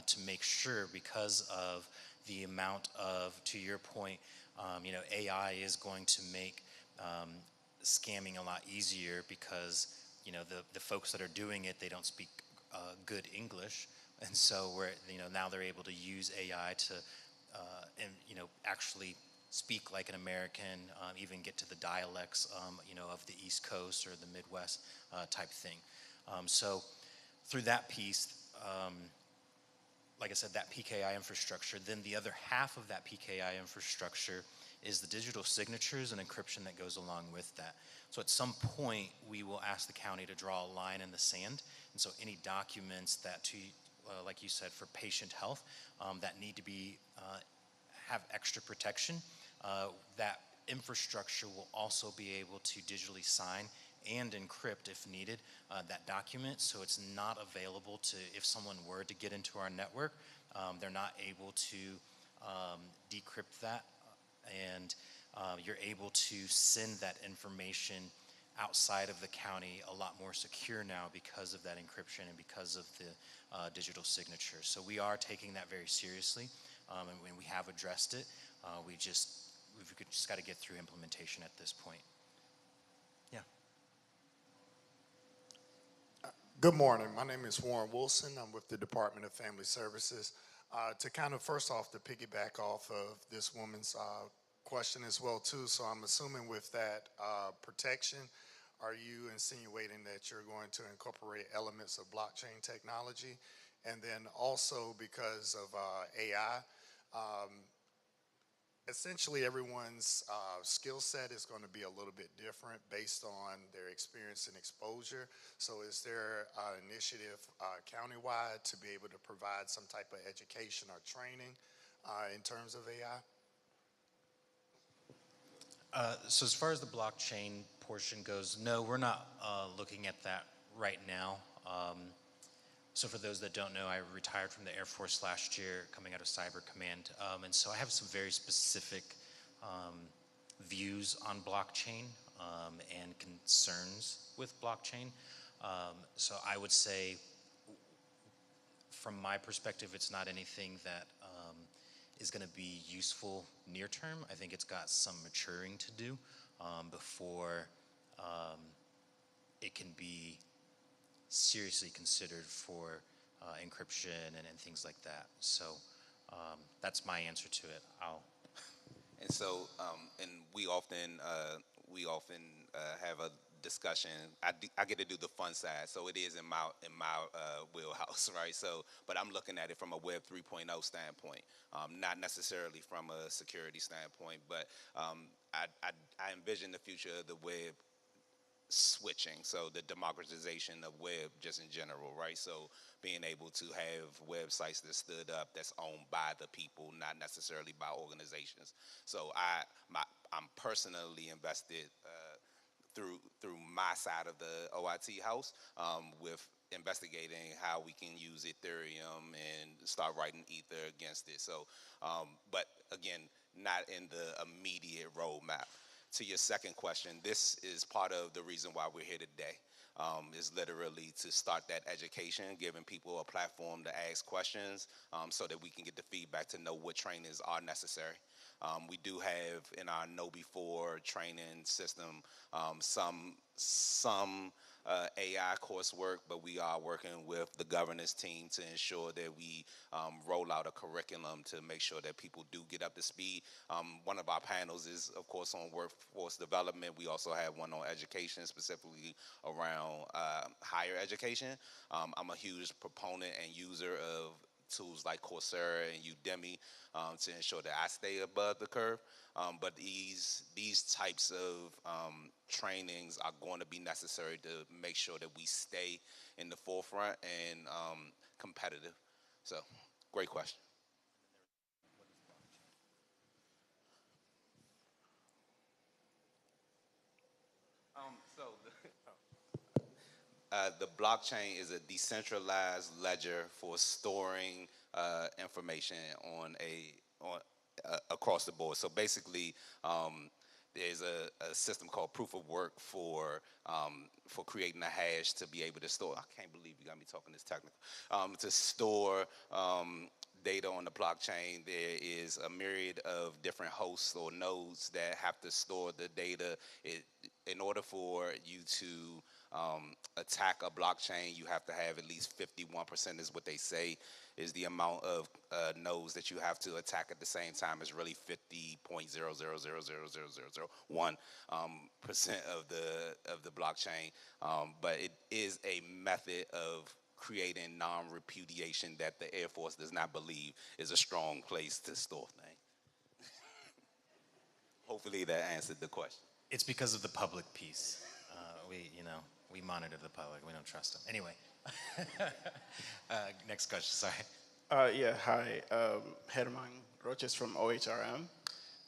to make sure, because of the amount of, to your point, AI is going to make scamming a lot easier, because the folks that are doing it, they don't speak good English, and so now they're able to use AI to and actually speak like an American, even get to the dialects of the East Coast or the Midwest type thing. So through that piece, like I said, that PKI infrastructure, then the other half of that PKI infrastructure is the digital signatures and encryption that goes along with that. So at some point, we will ask the county to draw a line in the sand, and so any documents that, like you said, for patient health, that need to be have extra protection, that infrastructure will also be able to digitally sign and encrypt, if needed, that document, so it's not available to, if someone were to get into our network, they're not able to decrypt that, and you're able to send that information outside of the county a lot more secure now because of that encryption and because of the digital signature. So we are taking that very seriously, and we have addressed it. We've just got to get through implementation at this point. Yeah. Good morning. My name is Warren Wilson. I'm with the Department of Family Services. To kind of first off, to piggyback off of this woman's question as well too. So I'm assuming with that protection, are you insinuating that you're going to incorporate elements of blockchain technology? And then also because of AI, essentially everyone's skill set is going to be a little bit different based on their experience and exposure. So is there an initiative countywide to be able to provide some type of education or training in terms of AI? So as far as the blockchain portion goes, no, we're not looking at that right now. So for those that don't know, I retired from the Air Force last year, coming out of Cyber Command, and so I have some very specific views on blockchain and concerns with blockchain. So I would say, from my perspective, it's not anything that is going to be useful near term. I think it's got some maturing to do before it can be seriously considered for encryption and things like that. So that's my answer to it. And so, and we often have a discussion. I get to do the fun side, so it is in my wheelhouse, right? So, but I'm looking at it from a Web 3.0 standpoint, not necessarily from a security standpoint. But I envision the future of the web switching, so the democratization of web just in general, right? So being able to have websites that stood up, that's owned by the people, not necessarily by organizations. So I'm personally invested through my side of the OIT house with investigating how we can use Ethereum and start writing Ether against it. So, but again, not in the immediate roadmap. To your second question, this is part of the reason why we're here today, is literally to start that education, giving people a platform to ask questions so that we can get the feedback to know what trainings are necessary. We do have in our Know Before training system some AI coursework, but we are working with the governance team to ensure that we roll out a curriculum to make sure that people do get up to speed. One of our panels is, of course, on workforce development. We also have one on education, specifically around higher education. I'm a huge proponent and user of tools like Coursera and Udemy to ensure that I stay above the curve. But these types of trainings are going to be necessary to make sure that we stay in the forefront and competitive. So, great question. The blockchain is a decentralized ledger for storing information across the board. So basically, there's a system called proof of work for creating a hash to be able to store. I can't believe you got me talking this technical. To store data on the blockchain, there is a myriad of different hosts or nodes that have to store the data. In order for you to attack a blockchain, you have to have at least 51% is what they say is the amount of nodes that you have to attack at the same time. Is really 50.0000001% of the blockchain. But it is a method of creating non-repudiation that the Air Force does not believe is a strong place to store things. Hopefully that answered the question. It's because of the public piece. We monitor the public. We don't trust them. Anyway, next question. Sorry. Yeah, hi. Herman Roches from OHRM.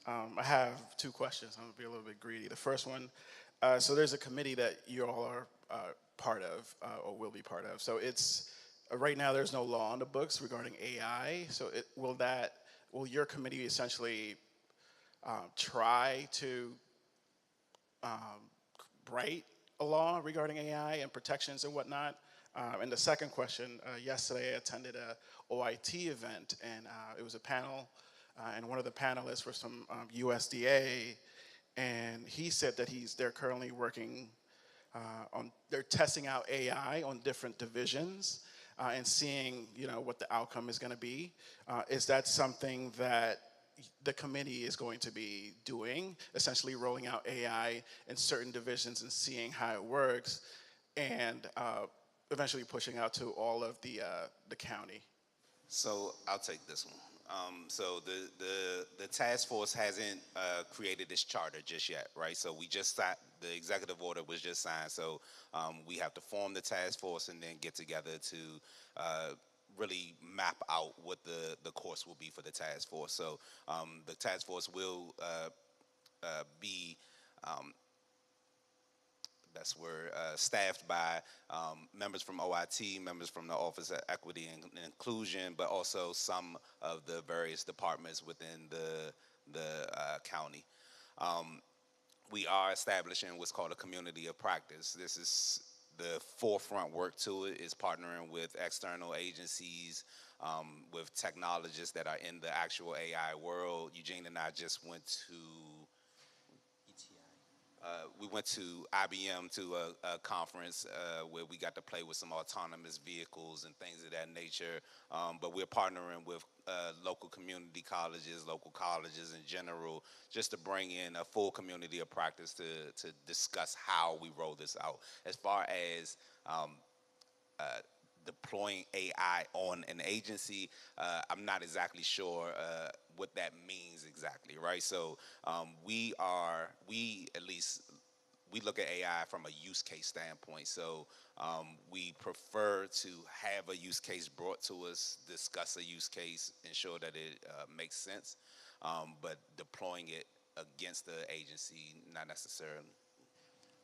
I have two questions. I'm going to be a little bit greedy. The first one, so there's a committee that you all are part of, or will be part of. So it's, right now there's no law on the books regarding AI. So will your committee essentially try to write a law regarding AI and protections and whatnot? And the second question, yesterday I attended a OIT event, and it was a panel, and one of the panelists was from USDA, and he said that they're currently working they're testing out AI on different divisions and seeing, what the outcome is going to be. Is that something that the committee is going to be doing, essentially rolling out AI in certain divisions and seeing how it works, and eventually pushing out to all of the county? So I'll take this one. So the task force hasn't created this charter just yet, right? So we just signed, the executive order was just signed. So we have to form the task force and then get together to really map out what the course will be for the task force. So the task force will be staffed by members from OIT, members from the Office of Equity and Inclusion, but also some of the various departments within the county. We are establishing what's called a community of practice. This is the forefront work to it, is partnering with external agencies, with technologists that are in the actual AI world. Eugene and I just went to we went to IBM to a conference where we got to play with some autonomous vehicles and things of that nature. But we're partnering with local community colleges, local colleges in general, just to bring in a full community of practice to discuss how we roll this out. As far as deploying AI on an agency, I'm not exactly sure what that means exactly, right? So we look at AI from a use case standpoint. So we prefer to have a use case brought to us, discuss a use case, ensure that it makes sense, but deploying it against the agency, not necessarily.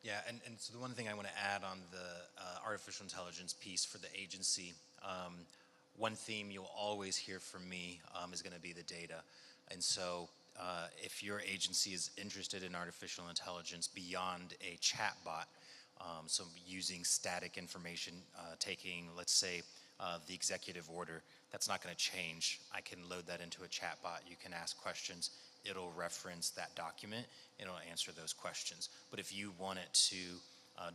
Yeah, and so the one thing I want to add on the artificial intelligence piece for the agency, one theme you'll always hear from me is going to be the data. And so if your agency is interested in artificial intelligence beyond a chatbot, so using static information, taking, let's say, the executive order, that's not going to change. I can load that into a chatbot. You can ask questions. It'll reference that document. It'll answer those questions. But if you want it to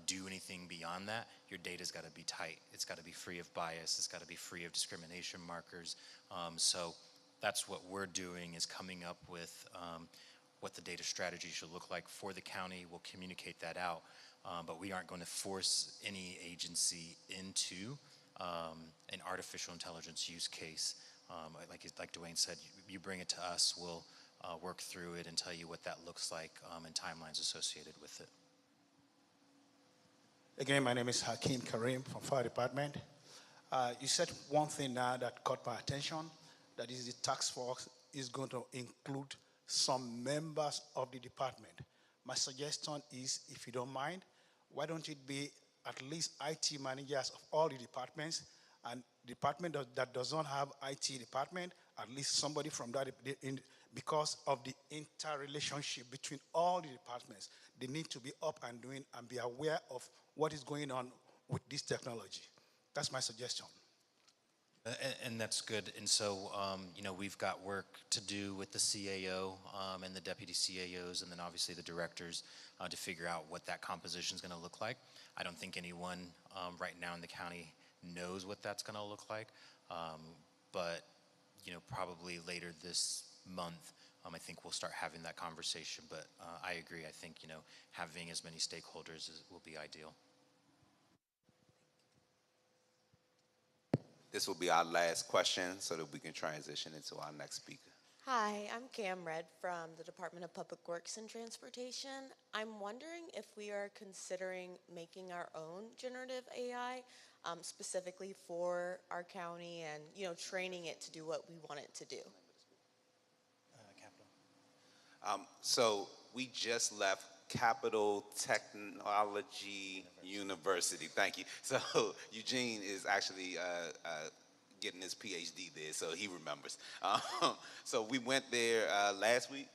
do anything beyond that, your data's got to be tight. It's got to be free of bias. It's got to be free of discrimination markers. So that's what we're doing, is coming up with what the data strategy should look like for the county. We'll communicate that out. But we aren't going to force any agency into an artificial intelligence use case. Like Dwayne said, you bring it to us, we'll work through it and tell you what that looks like and timelines associated with it. Again, my name is Hakeem Karim from Fire Department. You said one thing now that caught my attention, that is the task force is going to include some members of the department. My suggestion is, if you don't mind, why don't it be at least IT managers of all the departments, and department that does not have IT department, at least somebody from that because of the interrelationship between all the departments. They need to be up and doing and be aware of what is going on with this technology. That's my suggestion. And that's good. And so, we've got work to do with the CAO and the deputy CAOs, and then obviously the directors to figure out what that composition is going to look like. I don't think anyone right now in the county knows what that's going to look like, but probably later this month, I think we'll start having that conversation. But I agree. I think having as many stakeholders will be ideal. This will be our last question so that we can transition into our next speaker. Hi, I'm Cam Red from the Department of Public Works and Transportation. I'm wondering if we are considering making our own generative AI specifically for our county and, training it to do what we want it to do. So we just left Capital Technology University. Thank you. So Eugene is actually getting his PhD there, so he remembers. So we went there last week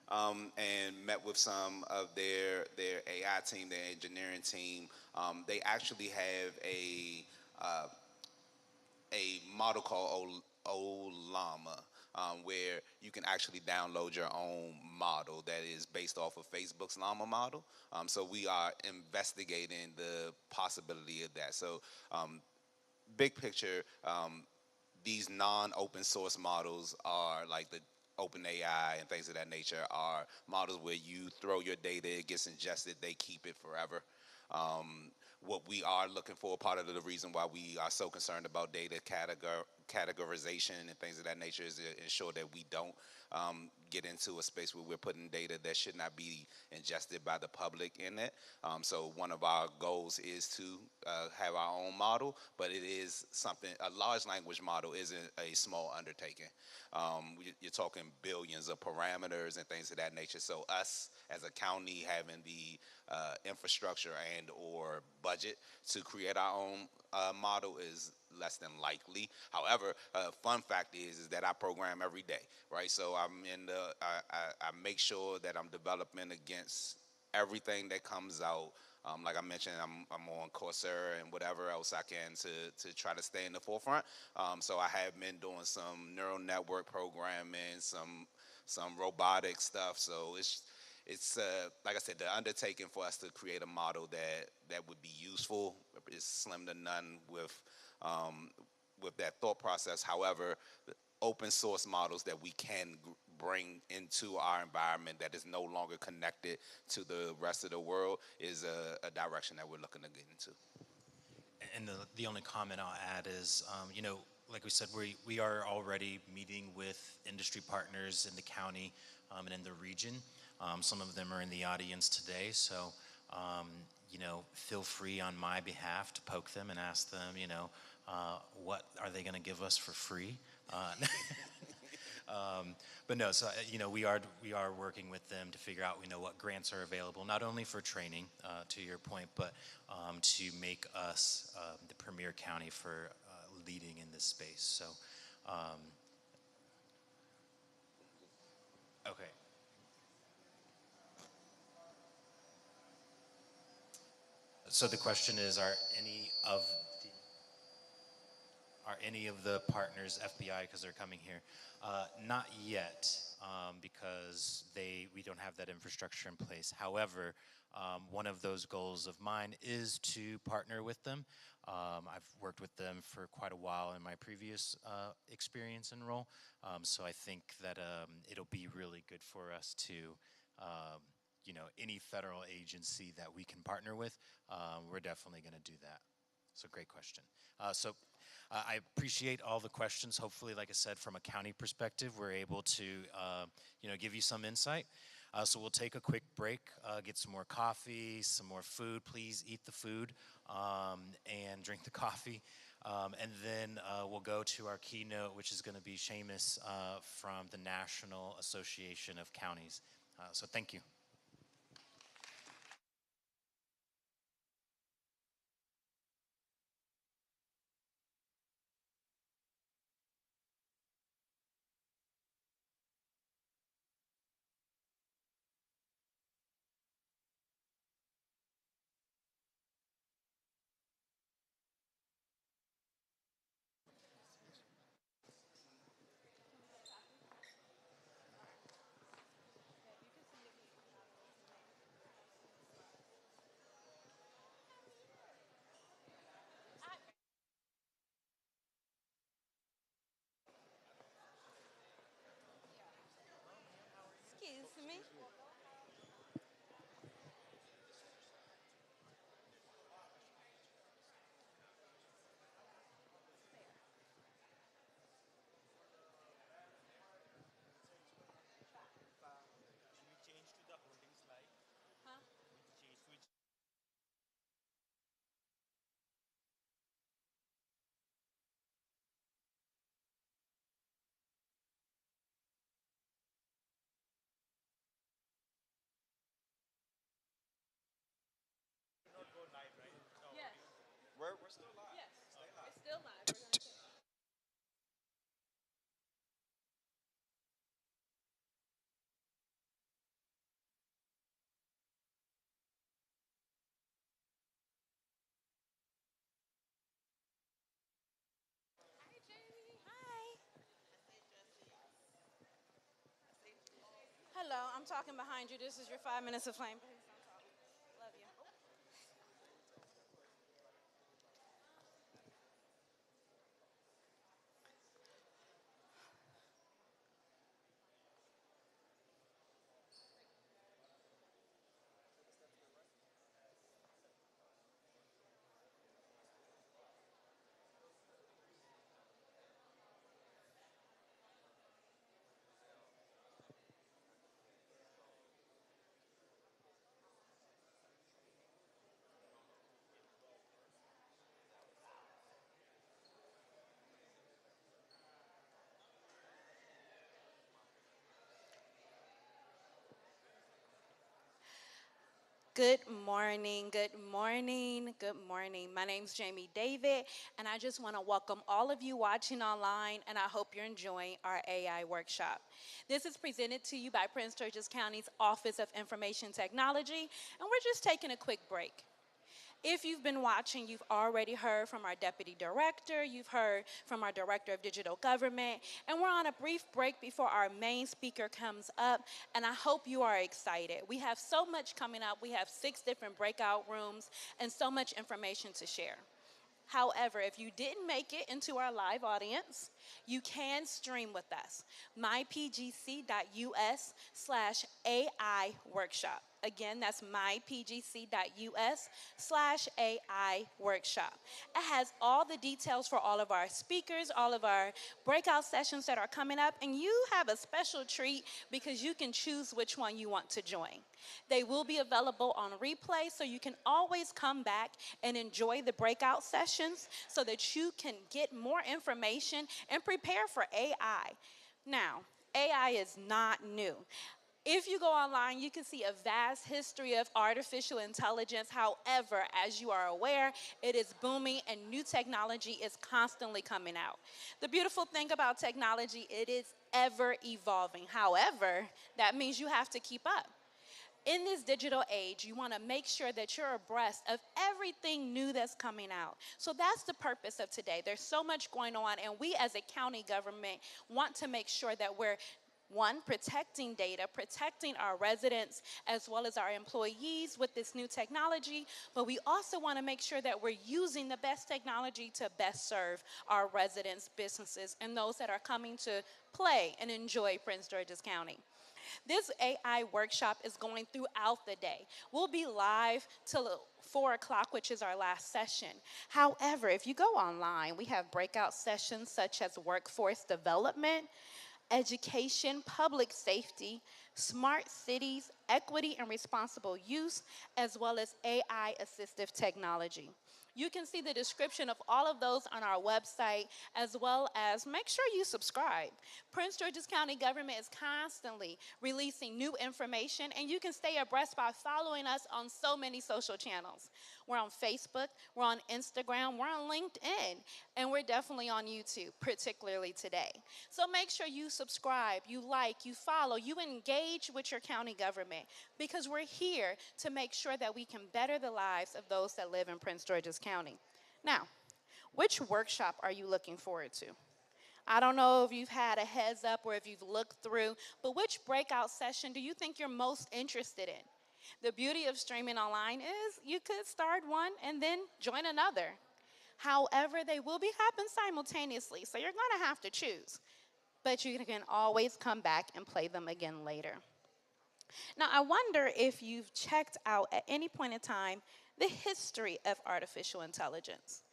and met with some of their AI team, their engineering team. They actually have a model called Olama, where you can actually download your own model that is based off of Facebook's Llama model. So we are investigating the possibility of that. So big picture, these non-open source models are like the OpenAI and things of that nature are models where you throw your data, it gets ingested, they keep it forever. What we are looking for, part of the reason why we are so concerned about data categorization and things of that nature, is to ensure that we don't get into a space where we're putting data that should not be ingested by the public in it. So one of our goals is to have our own model, but it is something, a large language model isn't a small undertaking. You're talking billions of parameters and things of that nature. So us as a county having the infrastructure and or budget to create our own model is less than likely. However, fun fact is that I program every day, right? So I make sure that I'm developing against everything that comes out. Like I mentioned, I'm on Coursera and whatever else I can to try to stay in the forefront. So I have been doing some neural network programming, some robotic stuff. So it's like I said, the undertaking for us to create a model that would be useful is slim to none with that thought process. However, the open source models that we can bring into our environment that is no longer connected to the rest of the world is a direction that we're looking to get into. And the only comment I'll add is, like we said, we are already meeting with industry partners in the county and in the region. Some of them are in the audience today, so feel free on my behalf to poke them and ask them, what are they going to give us for free? But no, so we are working with them to figure out what grants are available, not only for training, to your point, but to make us the premier county for leading in this space. So, okay. So the question is, are any of the partners FBI because they're coming here? Not yet, because we don't have that infrastructure in place. However, one of those goals of mine is to partner with them. I've worked with them for quite a while in my previous experience and role, so I think that it'll be really good for us to any federal agency that we can partner with, we're definitely going to do that. So great question. So I appreciate all the questions. Hopefully, like I said, from a county perspective, we're able to give you some insight. So we'll take a quick break, get some more coffee, some more food. Please eat the food and drink the coffee. And then we'll go to our keynote, which is going to be Seamus from the National Association of Counties. So thank you. I'm talking behind you. This is your 5 minutes of fame. Please don't talk. Love you. Good morning, good morning, good morning. My name's Jamie David, and I just want to welcome all of you watching online, and I hope you're enjoying our AI workshop. This is presented to you by Prince George's County's Office of Information Technology, and we're just taking a quick break. If you've been watching, you've already heard from our Deputy Director, you've heard from our Director of Digital Government, and we're on a brief break before our main speaker comes up, and I hope you are excited. We have so much coming up. We have 6 different breakout rooms and so much information to share. However, if you didn't make it into our live audience, you can stream with us, mypgc.us/AI workshop. Again, that's mypgc.us/AI workshop. It has all the details for all of our speakers, all of our breakout sessions that are coming up, and you have a special treat because you can choose which one you want to join. They will be available on replay, so you can always come back and enjoy the breakout sessions so that you can get more information and prepare for AI. Now, AI is not new. If you go online, you can see a vast history of artificial intelligence. However, as you are aware, it is booming and new technology is constantly coming out. The beautiful thing about technology, it is ever evolving. However, that means you have to keep up. In this digital age, you want to make sure that you're abreast of everything new that's coming out. So that's the purpose of today. There's so much going on, and we as a county government want to make sure that we're protecting data, protecting our residents as well as our employees with this new technology, but we also want to make sure that we're using the best technology to best serve our residents, businesses, and those that are coming to play and enjoy Prince George's County. This AI workshop is going throughout the day. We'll be live till 4 o'clock, which is our last session. However, if you go online, we have breakout sessions such as workforce development, education, public safety, smart cities, equity and responsible use, as well as AI assistive technology. You can see the description of all of those on our website, as well as make sure you subscribe. Prince George's County government is constantly releasing new information, and you can stay abreast by following us on so many social channels. We're on Facebook, we're on Instagram, we're on LinkedIn, and we're definitely on YouTube, particularly today. So make sure you subscribe, you like, you follow, you engage with your county government, because we're here to make sure that we can better the lives of those that live in Prince George's County. Now, which workshop are you looking forward to? I don't know if you've had a heads up or if you've looked through, but which breakout session do you think you're most interested in? The beauty of streaming online is you could start one and then join another. However, they will be happening simultaneously, so you're going to have to choose. But you can always come back and play them again later. Now, I wonder if you've checked out at any point in time the history of artificial intelligence.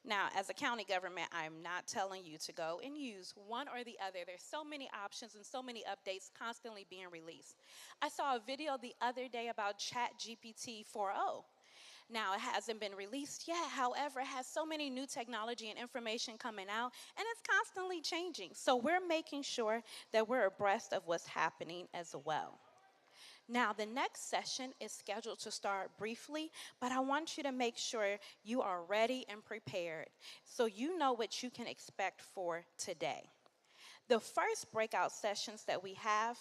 Now, as a county government, I'm not telling you to go and use one or the other. There's so many options and so many updates constantly being released. I saw a video the other day about ChatGPT 4.0. Now, it hasn't been released yet. However, it has so many new technology and information coming out, and it's constantly changing. So we're making sure that we're abreast of what's happening as well. Now, the next session is scheduled to start briefly, but I want you to make sure you are ready and prepared so you know what you can expect for today. The first breakout sessions that we have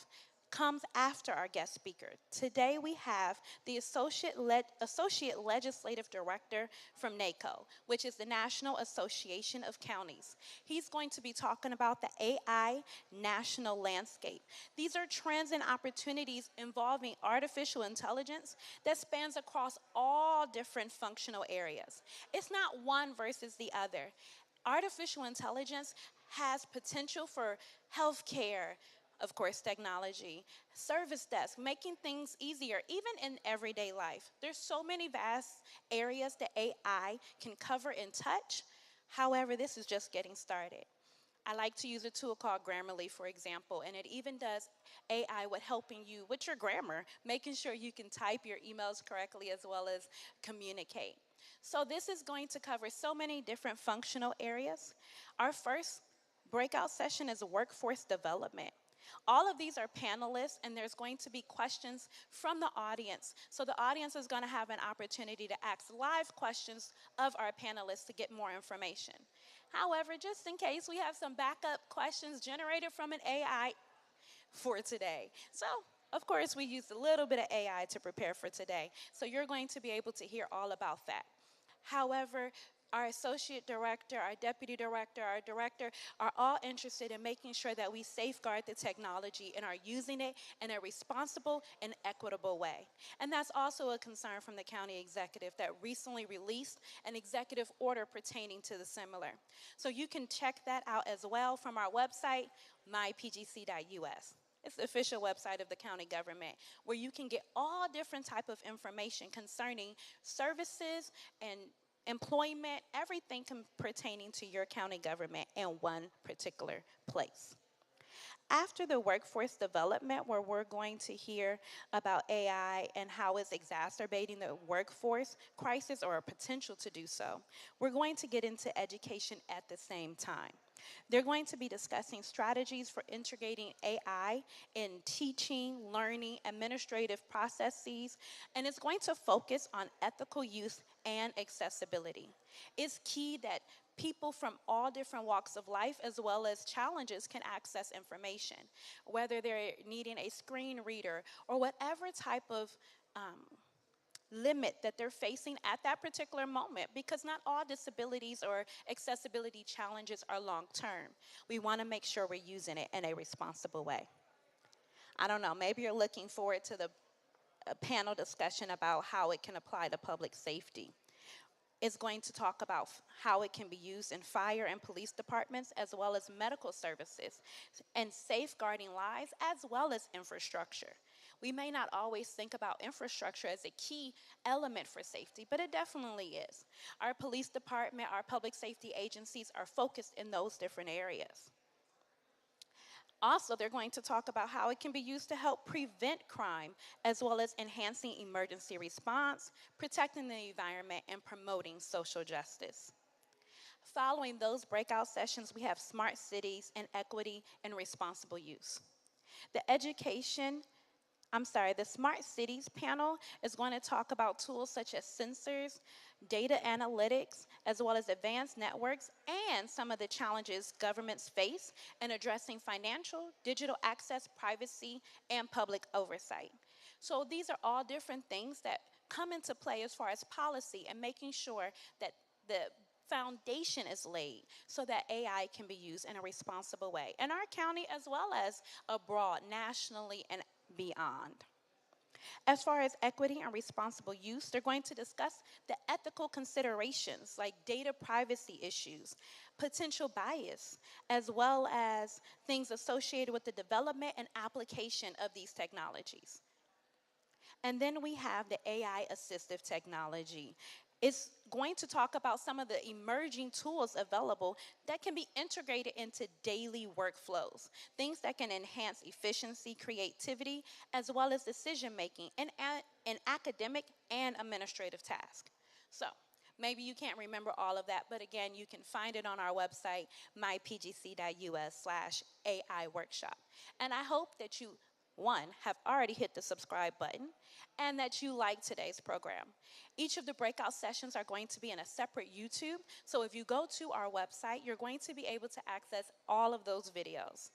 comes after our guest speaker. Today we have the Associate Legislative Director from NACO, which is the National Association of Counties. He's going to be talking about the AI national landscape. These are trends and opportunities involving artificial intelligence that spans across all different functional areas. It's not one versus the other. Artificial intelligence has potential for healthcare, of course, technology, service desk, making things easier, even in everyday life. There's so many vast areas that AI can cover and touch. However, this is just getting started. I like to use a tool called Grammarly, for example, and it even does AI with helping you with your grammar, making sure you can type your emails correctly as well as communicate. So this is going to cover so many different functional areas. Our first breakout session is workforce development. All of these are panelists, and there's going to be questions from the audience. So the audience is going to have an opportunity to ask live questions of our panelists to get more information. However, just in case, we have some backup questions generated from an AI for today. So, of course, we used a little bit of AI to prepare for today. So you're going to be able to hear all about that. However, our associate director, our deputy director, our director are all interested in making sure that we safeguard the technology and are using it in a responsible and equitable way. And that's also a concern from the county executive that recently released an executive order pertaining to the similar. So you can check that out as well from our website, mypgc.us. It's the official website of the county government where you can get all different type of information concerning services and employment, everything pertaining to your county government in one particular place. After the workforce development, where we're going to hear about AI and how it's exacerbating the workforce crisis or a potential to do so, we're going to get into education at the same time. They're going to be discussing strategies for integrating AI in teaching, learning, administrative processes, and it's going to focus on ethical use and accessibility. It's key that people from all different walks of life as well as challenges can access information, whether they're needing a screen reader or whatever type of limit that they're facing at that particular moment, because not all disabilities or accessibility challenges are long term. We want to make sure we're using it in a responsible way. I don't know, maybe you're looking forward to the panel discussion about how it can apply to public safety. It's going to talk about how it can be used in fire and police departments as well as medical services and safeguarding lives as well as infrastructure. We may not always think about infrastructure as a key element for safety, but it definitely is. Our police department, our public safety agencies are focused in those different areas. Also, they're going to talk about how it can be used to help prevent crime, as well as enhancing emergency response, protecting the environment, and promoting social justice. Following those breakout sessions, we have smart cities and equity and responsible use. The Smart Cities panel is going to talk about tools such as sensors, data analytics, as well as advanced networks, and some of the challenges governments face in addressing financial, digital access, privacy, and public oversight. So these are all different things that come into play as far as policy and making sure that the foundation is laid so that AI can be used in a responsible way in our county as well as abroad, nationally, and beyond. As far as equity and responsible use, they're going to discuss the ethical considerations like data privacy issues, potential bias, as well as things associated with the development and application of these technologies. And then we have the AI assistive technology. It's going to talk about some of the emerging tools available that can be integrated into daily workflows, things that can enhance efficiency, creativity, as well as decision making in academic and administrative tasks. So maybe you can't remember all of that, but again, you can find it on our website, mypgc.us/AI workshop. And I hope that you, one, have already hit the subscribe button, and that you like today's program. Each of the breakout sessions are going to be in a separate YouTube, so if you go to our website, you're going to be able to access all of those videos.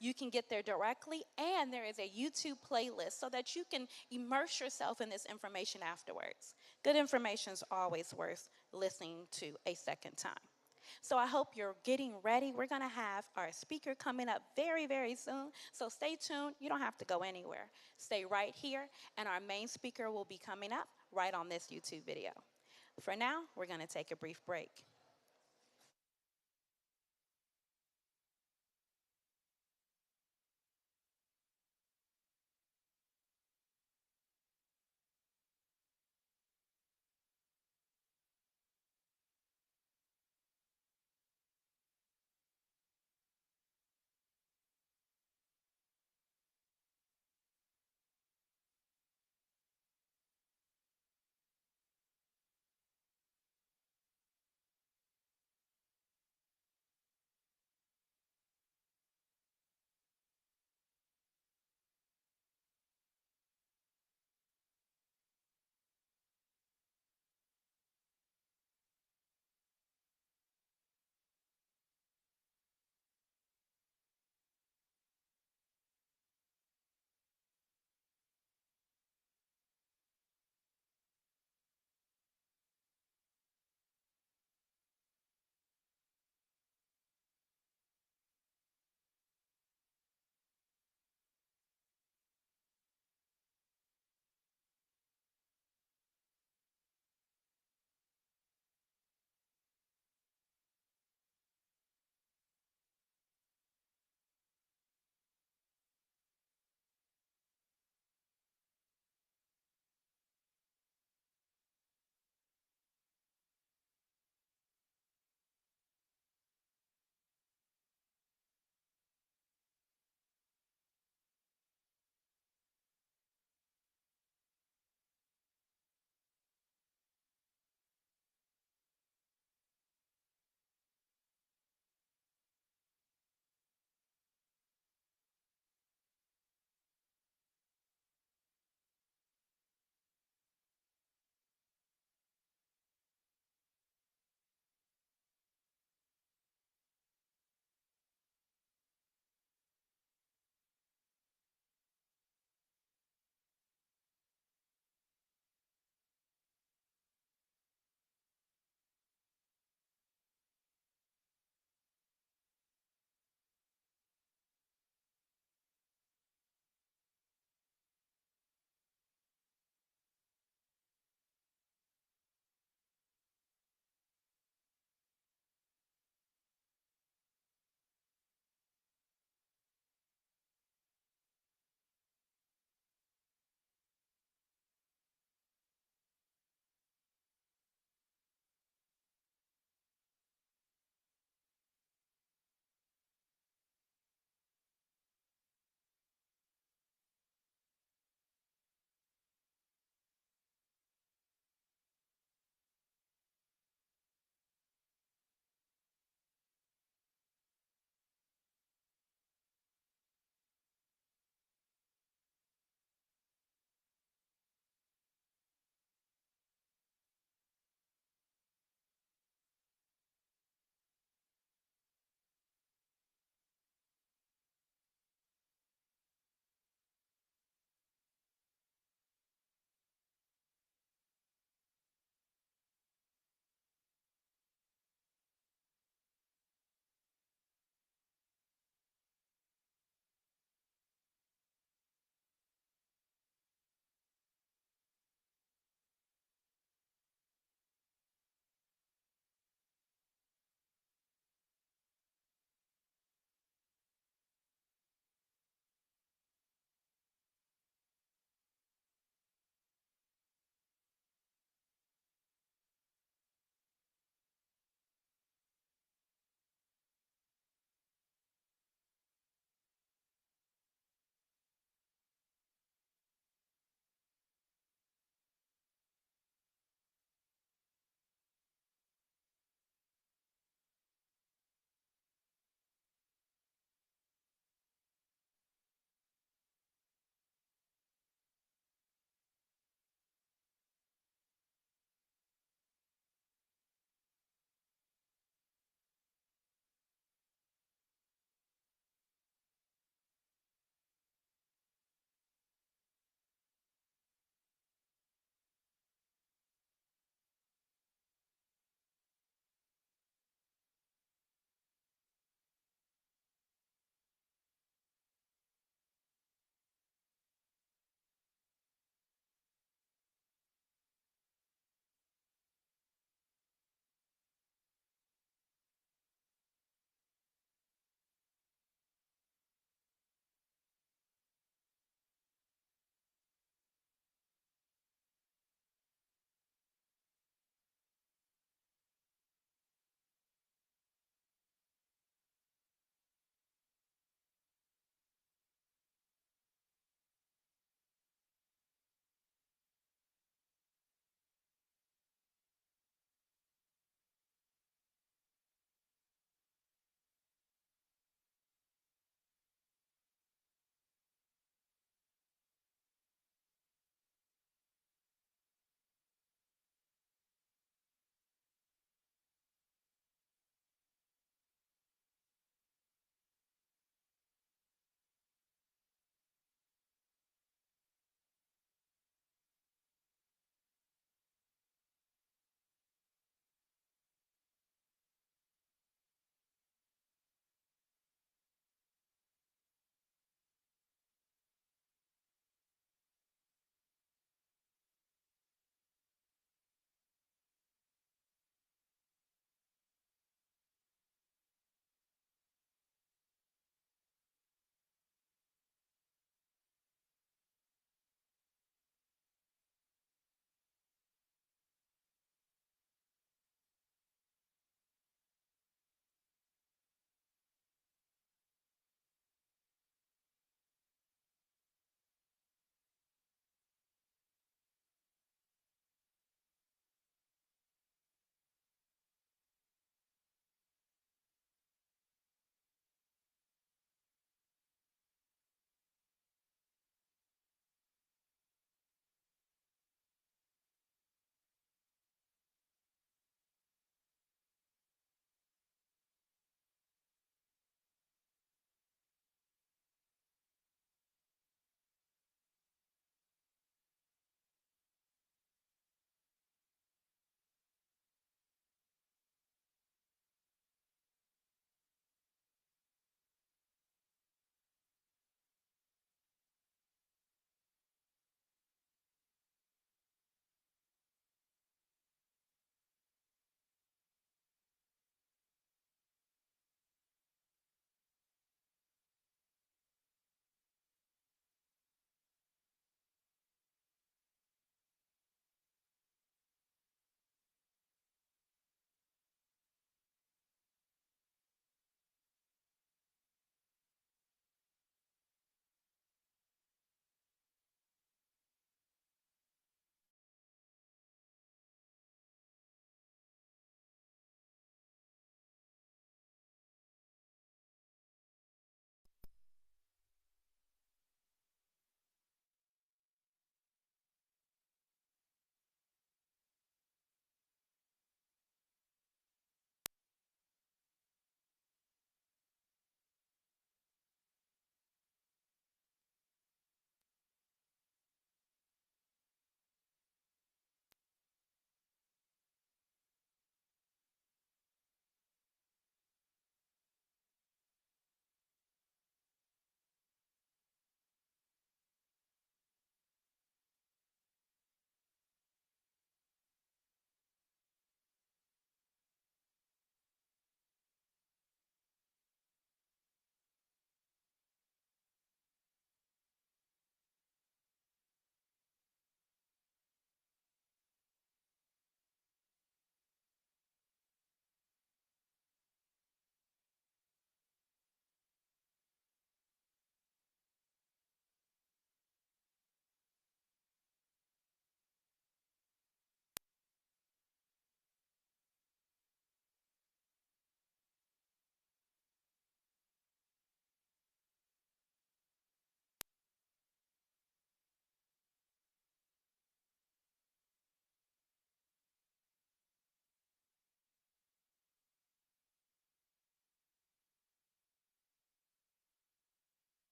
You can get there directly, and there is a YouTube playlist so that you can immerse yourself in this information afterwards. Good information is always worth listening to a second time. So I hope you're getting ready. We're going to have our speaker coming up very, very soon. So stay tuned. You don't have to go anywhere. Stay right here, and our main speaker will be coming up right on this YouTube video. For now, we're going to take a brief break.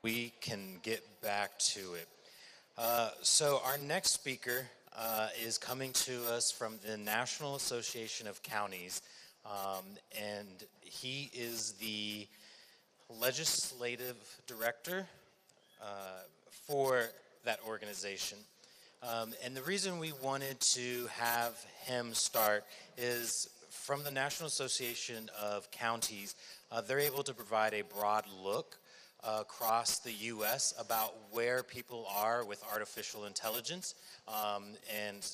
we can get back to it. So our next speaker is coming to us from the National Association of Counties, and he is the legislative director for that organization. And the reason we wanted to have him start is from the National Association of Counties, they're able to provide a broad look across the U.S. about where people are with artificial intelligence and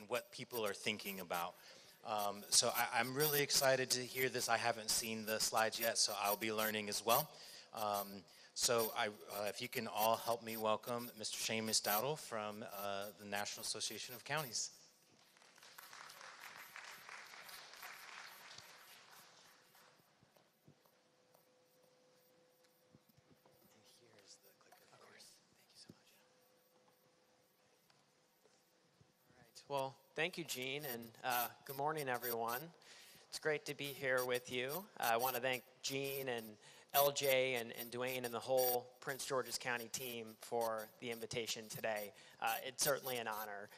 what people are thinking about. So I'm really excited to hear this. I haven't seen the slides yet, so I'll be learning as well. So if you can all help me welcome Mr. Seamus Dowdle from the National Association of Counties. Here's the clicker, of course. Thank you so much. All right. Well, thank you, Gene, and good morning, everyone. It's great to be here with you. I want to thank Gene and LJ and Dwayne and the whole Prince George's County team for the invitation today. It's certainly an honor.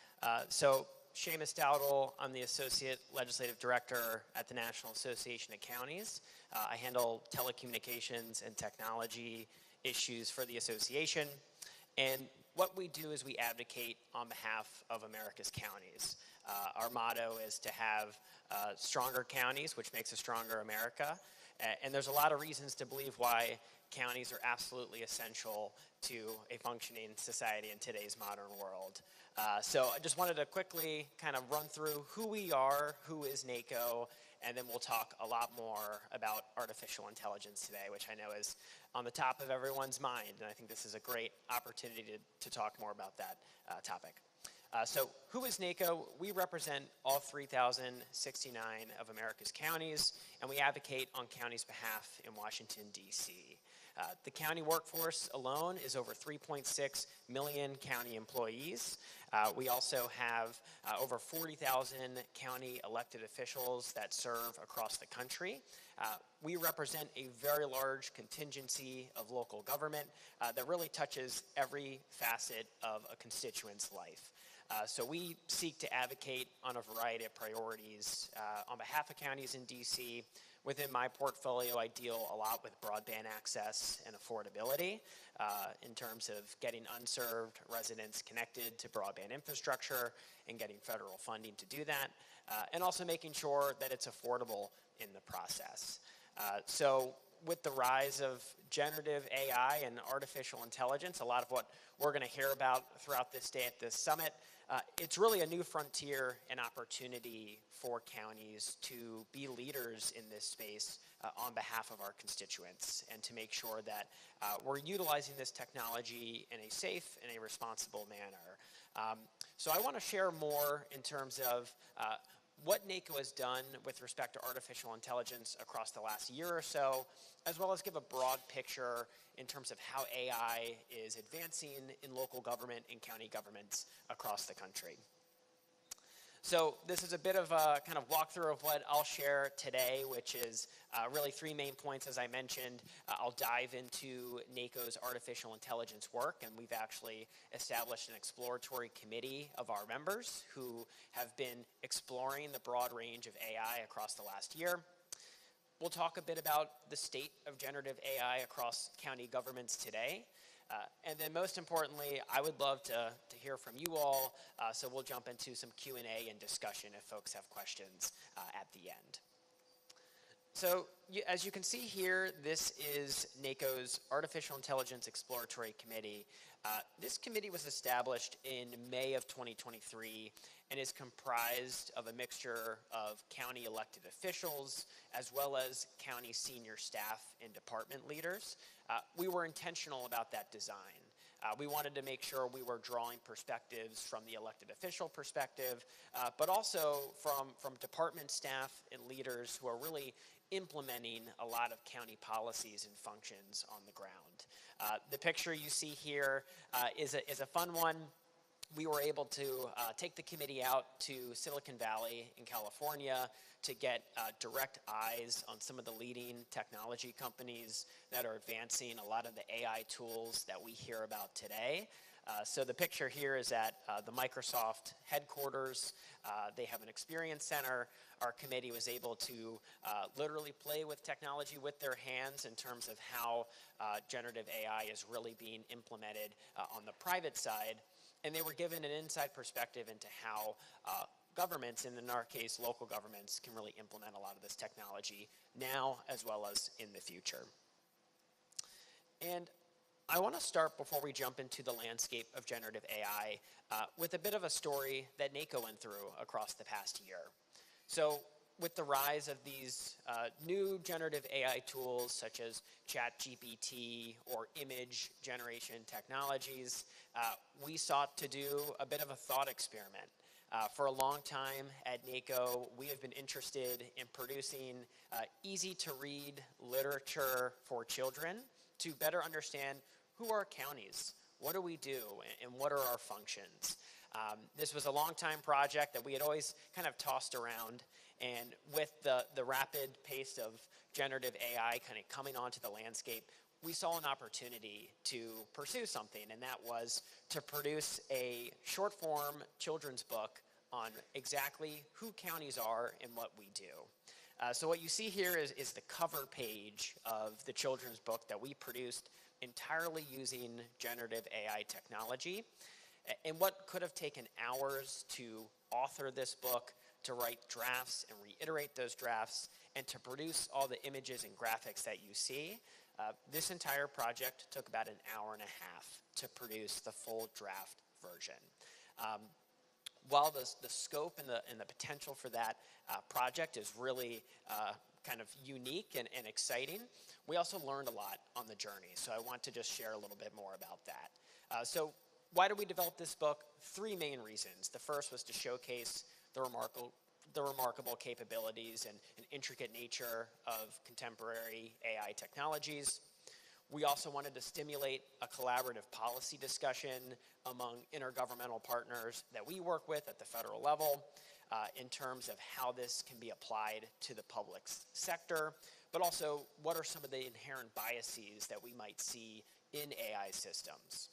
So, Seamus Dowdle, I'm the Associate Legislative Director at the National Association of Counties. I handle telecommunications and technology issues for the association. And what we do is we advocate on behalf of America's counties. Our motto is to have stronger counties, which makes a stronger America. And there's a lot of reasons to believe why counties are absolutely essential to a functioning society in today's modern world. So I just wanted to quickly kind of run through who we are, who is NACO, and then we'll talk a lot more about artificial intelligence today, which I know is on the top of everyone's mind. And I think this is a great opportunity to talk more about that topic. So who is NACO? We represent all 3,069 of America's counties, and we advocate on counties' behalf in Washington, D.C. The county workforce alone is over 3.6 million county employees. We also have over 40,000 county elected officials that serve across the country. We represent a very large contingency of local government that really touches every facet of a constituent's life. So we seek to advocate on a variety of priorities on behalf of counties in D.C. Within my portfolio, I deal a lot with broadband access and affordability in terms of getting unserved residents connected to broadband infrastructure and getting federal funding to do that, and also making sure that it's affordable in the process. So with the rise of generative AI and artificial intelligence, a lot of what we're going to hear about throughout this day at this summit, it's really a new frontier and opportunity for counties to be leaders in this space on behalf of our constituents and to make sure that we're utilizing this technology in a safe and a responsible manner. So I want to share more in terms of what NACO has done with respect to artificial intelligence across the last year or so, as well as give a broad picture in terms of how AI is advancing in local government and county governments across the country. So this is a bit of a kind of walkthrough of what I'll share today, which is really three main points, as I mentioned. I'll dive into NACO's artificial intelligence work, and we've actually established an exploratory committee of our members who have been exploring the broad range of AI across the last year. We'll talk a bit about the state of generative AI across county governments today. And then most importantly, I would love to hear from you all, so we'll jump into some Q&A and discussion if folks have questions at the end. So as you can see here, this is NACO's Artificial Intelligence Exploratory Committee. This committee was established in May of 2023 and is comprised of a mixture of county elected officials as well as county senior staff and department leaders. We were intentional about that design. We wanted to make sure we were drawing perspectives from the elected official perspective, but also from department staff and leaders who are really implementing a lot of county policies and functions on the ground. The picture you see here is a fun one. we were able to take the committee out to Silicon Valley in California to get direct eyes on some of the leading technology companies that are advancing a lot of the AI tools that we hear about today. So the picture here is at the Microsoft headquarters. They have an experience center. Our committee was able to literally play with technology with their hands in terms of how generative AI is really being implemented on the private side. And they were given an inside perspective into how governments, and in our case, local governments, can really implement a lot of this technology now as well as in the future. And I want to start, before we jump into the landscape of generative AI, with a bit of a story that NACO went through across the past year. So with the rise of these new generative AI tools such as ChatGPT or image generation technologies, we sought to do a bit of a thought experiment. For a long time at NACO, we have been interested in producing easy-to-read literature for children to better understand who are counties, what do we do, and what are our functions. This was a long-time project that we had always kind of tossed around, and with the rapid pace of generative AI kind of coming onto the landscape, we saw an opportunity to pursue something, and that was to produce a short-form children's book on exactly who counties are and what we do. So what you see here is the cover page of the children's book that we produced entirely using generative AI technology. And what could have taken hours to author this book, to write drafts and reiterate those drafts, and to produce all the images and graphics that you see, this entire project took about an hour and a half to produce the full draft version. While the scope and the potential for that project is really kind of unique and exciting, we also learned a lot on the journey. So I want to just share a little bit more about that. So why did we develop this book? 3 main reasons. The first was to showcase the remarkable capabilities and intricate nature of contemporary AI technologies. We also wanted to stimulate a collaborative policy discussion among intergovernmental partners that we work with at the federal level in terms of how this can be applied to the public sector, but also what are some of the inherent biases that we might see in AI systems.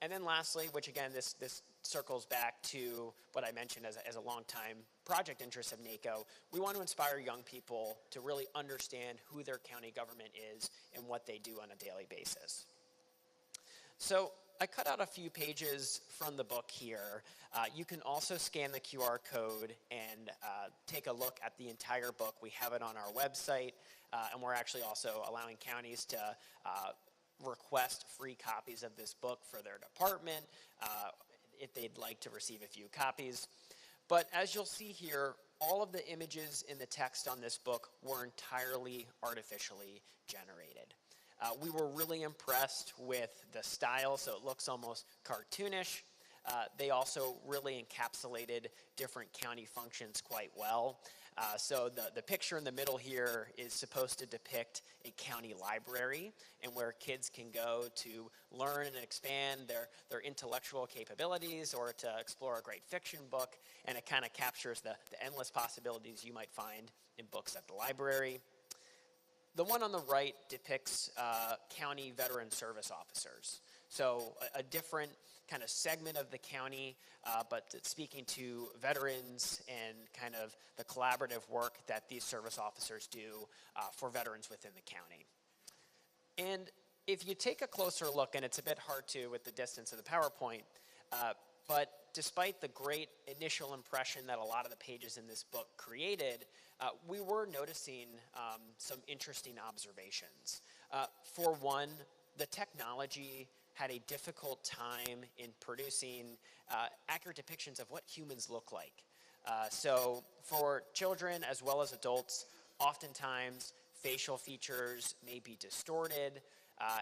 And then lastly, which again, this circles back to what I mentioned as a long-time project interest of NACO, we want to inspire young people to really understand who their county government is and what they do on a daily basis. So I cut out a few pages from the book here. You can also scan the QR code and take a look at the entire book. We have it on our website, and we're actually also allowing counties to request free copies of this book for their department if they'd like to receive a few copies. But as you'll see here, all of the images in the text on this book were entirely artificially generated. We were really impressed with the style, so it looks almost cartoonish. They also really encapsulated different county functions quite well. So the picture in the middle here is supposed to depict a county library and where kids can go to learn and expand their intellectual capabilities or to explore a great fiction book, and it kind of captures the endless possibilities you might find in books at the library. The one on the right depicts county veteran service officers. So a different kind of segment of the county, but speaking to veterans and kind of the collaborative work that these service officers do for veterans within the county. And if you take a closer look, and it's a bit hard to with the distance of the PowerPoint, but despite the great initial impression that a lot of the pages in this book created, we were noticing some interesting observations. For one, the technology had a difficult time in producing accurate depictions of what humans look like. So for children as well as adults, oftentimes facial features may be distorted,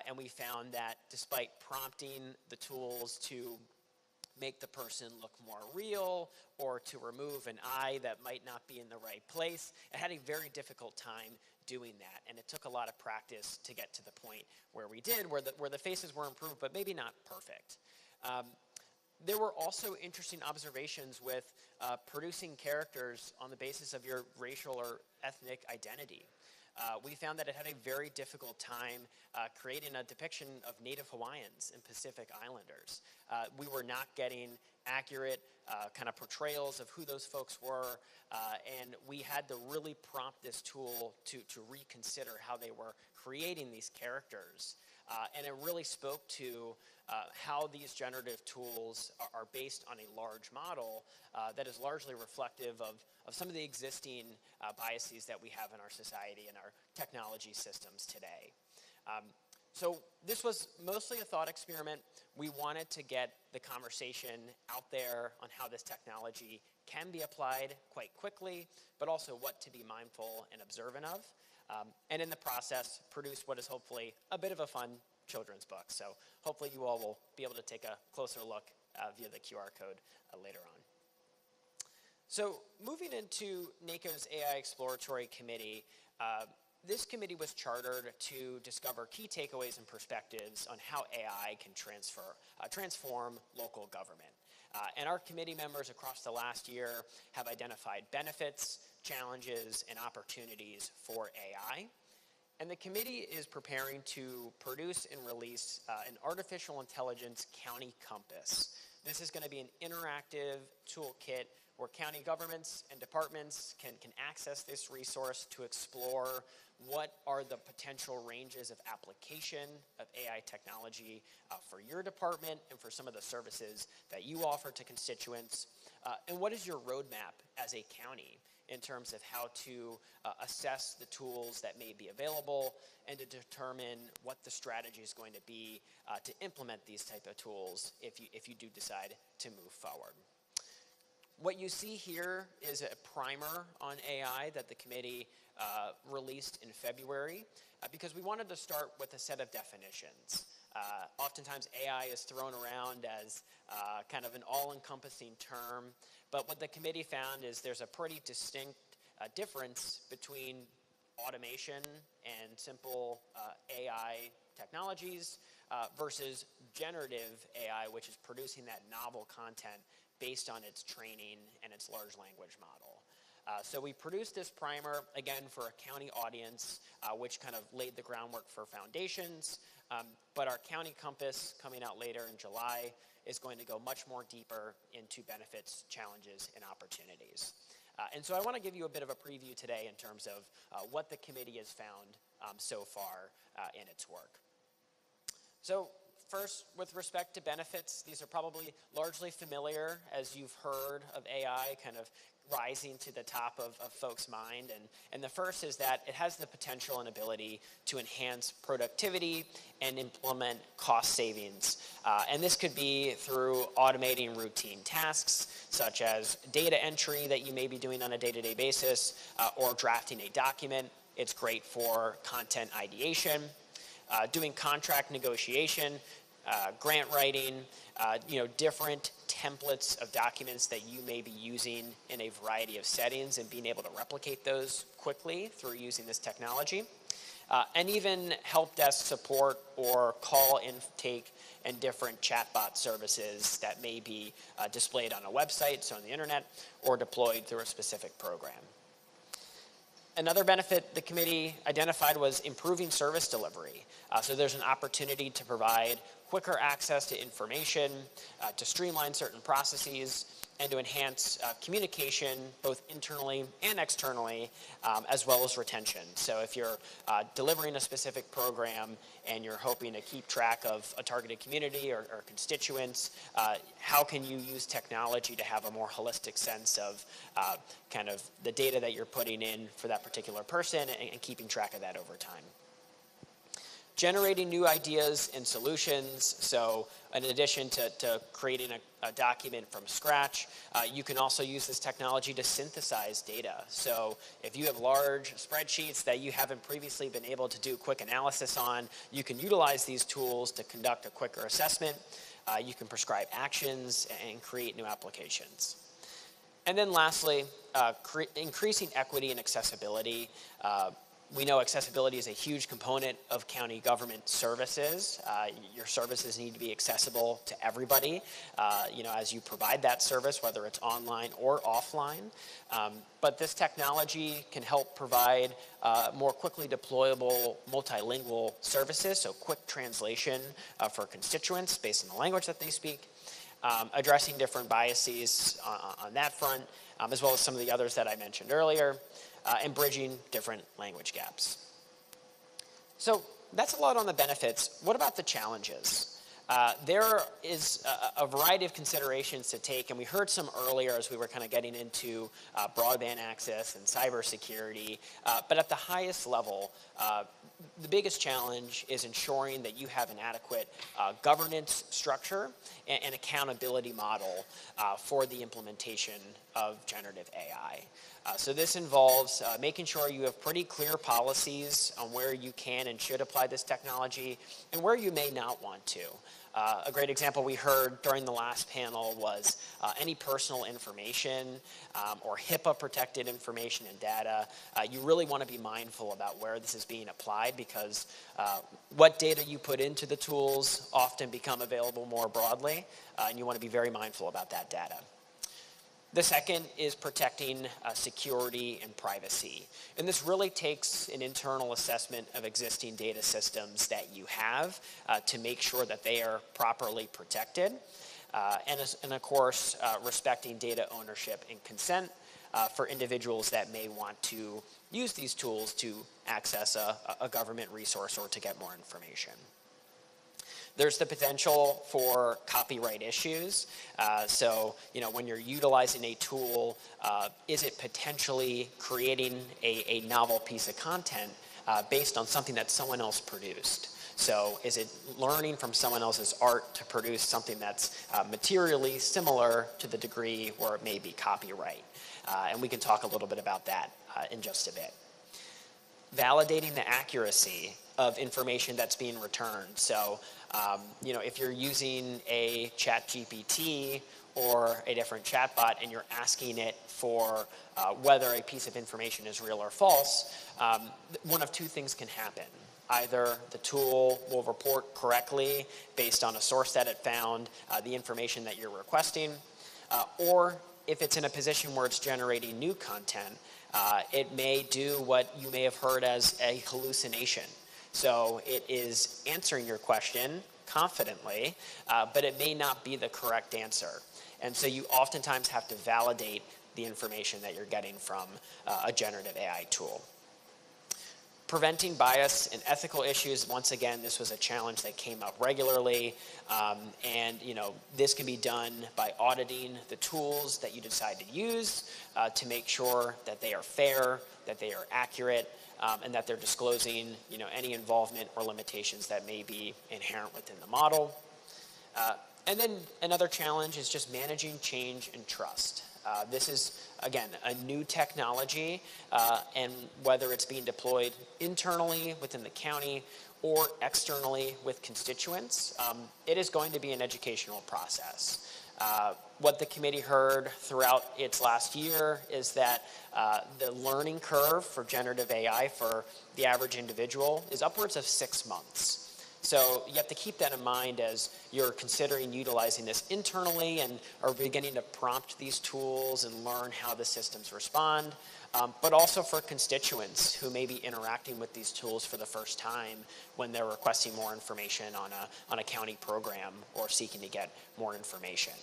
and we found that despite prompting the tools to make the person look more real or to remove an eye that might not be in the right place, it had a very difficult time doing that, and it took a lot of practice to get to the point where we did, where the faces were improved, but maybe not perfect. There were also interesting observations with producing characters on the basis of your racial or ethnic identity. We found that it had a very difficult time creating a depiction of Native Hawaiians and Pacific Islanders. We were not getting accurate kind of portrayals of who those folks were, and we had to really prompt this tool to reconsider how they were creating these characters. And it really spoke to how these generative tools are based on a large model that is largely reflective of some of the existing biases that we have in our society and our technology systems today. So this was mostly a thought experiment. We wanted to get the conversation out there on how this technology can be applied quite quickly, but also what to be mindful and observant of. And in the process, produce what is hopefully a bit of a fun children's book. So hopefully you all will be able to take a closer look via the QR code later on. So moving into NACO's AI Exploratory Committee, this committee was chartered to discover key takeaways and perspectives on how AI can transform local government. And our committee members across the last year have identified benefits, challenges, and opportunities for AI. And the committee is preparing to produce and release an artificial intelligence county compass. This is going to be an interactive toolkit where county governments and departments can access this resource to explore what are the potential ranges of application of AI technology for your department and for some of the services that you offer to constituents, and what is your roadmap as a county in terms of how to assess the tools that may be available and to determine what the strategy is going to be to implement these type of tools if you do decide to move forward. What you see here is a primer on AI that the committee released in February because we wanted to start with a set of definitions. Oftentimes AI is thrown around as kind of an all-encompassing term, but what the committee found is there's a pretty distinct difference between automation and simple AI technologies versus generative AI, which is producing that novel content based on its training and its large language model. So we produced this primer, again, for a county audience, which kind of laid the groundwork for foundations. But our county compass coming out later in July is going to go much more deeper into benefits, challenges, and opportunities. And so I want to give you a bit of a preview today in terms of what the committee has found so far in its work. So first, with respect to benefits, these are probably largely familiar as you've heard of AI kind of rising to the top of folks' mind. And the first is that it has the potential and ability to enhance productivity and implement cost savings. And this could be through automating routine tasks, such as data entry that you may be doing on a day-to-day basis, or drafting a document. It's great for content ideation, doing contract negotiation, grant writing, different templates of documents that you may be using in a variety of settings and being able to replicate those quickly through using this technology. And even help desk support or call intake and different chatbot services that may be displayed on a website, so on the internet, or deployed through a specific program. Another benefit the committee identified was improving service delivery. So there's an opportunity to provide quicker access to information, to streamline certain processes, and to enhance communication both internally and externally, as well as retention. So if you're delivering a specific program and you're hoping to keep track of a targeted community or constituents, how can you use technology to have a more holistic sense of kind of the data that you're putting in for that particular person and keeping track of that over time. Generating new ideas and solutions. So in addition to creating a document from scratch, you can also use this technology to synthesize data. So if you have large spreadsheets that you haven't previously been able to do quick analysis on, you can utilize these tools to conduct a quicker assessment. You can prescribe actions and create new applications. And then lastly, increasing equity and accessibility. We know accessibility is a huge component of county government services. Your services need to be accessible to everybody, as you provide that service, whether it's online or offline. But this technology can help provide more quickly deployable multilingual services, so quick translation for constituents based on the language that they speak, addressing different biases on that front, as well as some of the others that I mentioned earlier, and bridging different language gaps. So that's a lot on the benefits. What about the challenges? There is a variety of considerations to take, and we heard some earlier as we were kind of getting into broadband access and cybersecurity. But at the highest level, the biggest challenge is ensuring that you have an adequate governance structure and accountability model for the implementation of generative AI. So this involves making sure you have pretty clear policies on where you can and should apply this technology and where you may not want to. A great example we heard during the last panel was any personal information or HIPAA-protected information and data. You really want to be mindful about where this is being applied because what data you put into the tools often become available more broadly, and you want to be very mindful about that data. The second is protecting security and privacy. And this really takes an internal assessment of existing data systems that you have to make sure that they are properly protected. And of course, respecting data ownership and consent for individuals that may want to use these tools to access a government resource or to get more information. There's the potential for copyright issues. So, when you're utilizing a tool, is it potentially creating a novel piece of content based on something that someone else produced? So is it learning from someone else's art to produce something that's materially similar to the degree where it may be copyright? And we can talk a little bit about that in just a bit. Validating the accuracy of information that's being returned. So, if you're using a ChatGPT or a different chatbot and you're asking it for whether a piece of information is real or false, one of two things can happen. Either the tool will report correctly based on a source that it found, the information that you're requesting, or if it's in a position where it's generating new content, it may do what you may have heard as a hallucination. So it is answering your question confidently, but it may not be the correct answer. And so you oftentimes have to validate the information that you're getting from a generative AI tool. Preventing bias and ethical issues, once again, this was a challenge that came up regularly. And this can be done by auditing the tools that you decide to use to make sure that they are fair, that they are accurate, and that they're disclosing any involvement or limitations that may be inherent within the model. And then another challenge is just managing change and trust. This is, again, a new technology, and whether it's being deployed internally within the county or externally with constituents, it is going to be an educational process. What the committee heard throughout its last year is that the learning curve for generative AI for the average individual is upwards of 6 months. So you have to keep that in mind as you're considering utilizing this internally and are beginning to prompt these tools and learn how the systems respond, but also for constituents who may be interacting with these tools for the first time when they're requesting more information on a county program or seeking to get more information.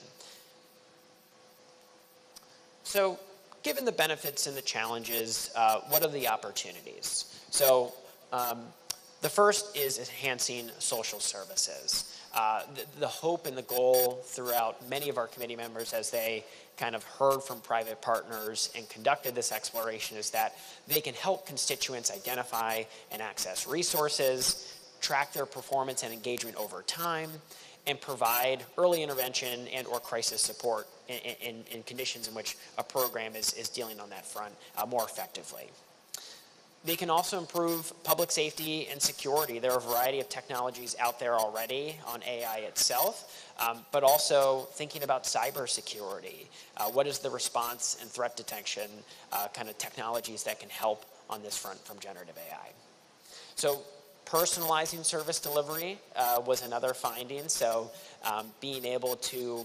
So given the benefits and the challenges, what are the opportunities? So the first is enhancing social services. The hope and the goal throughout many of our committee members as they kind of heard from private partners and conducted this exploration is that they can help constituents identify and access resources, track their performance and engagement over time, and provide early intervention and or crisis support in conditions in which a program is dealing on that front more effectively. They can also improve public safety and security. There are a variety of technologies out there already on AI itself, but also thinking about cybersecurity. What is the response and threat detection kind of technologies that can help on this front from generative AI. So personalizing service delivery was another finding. So being able to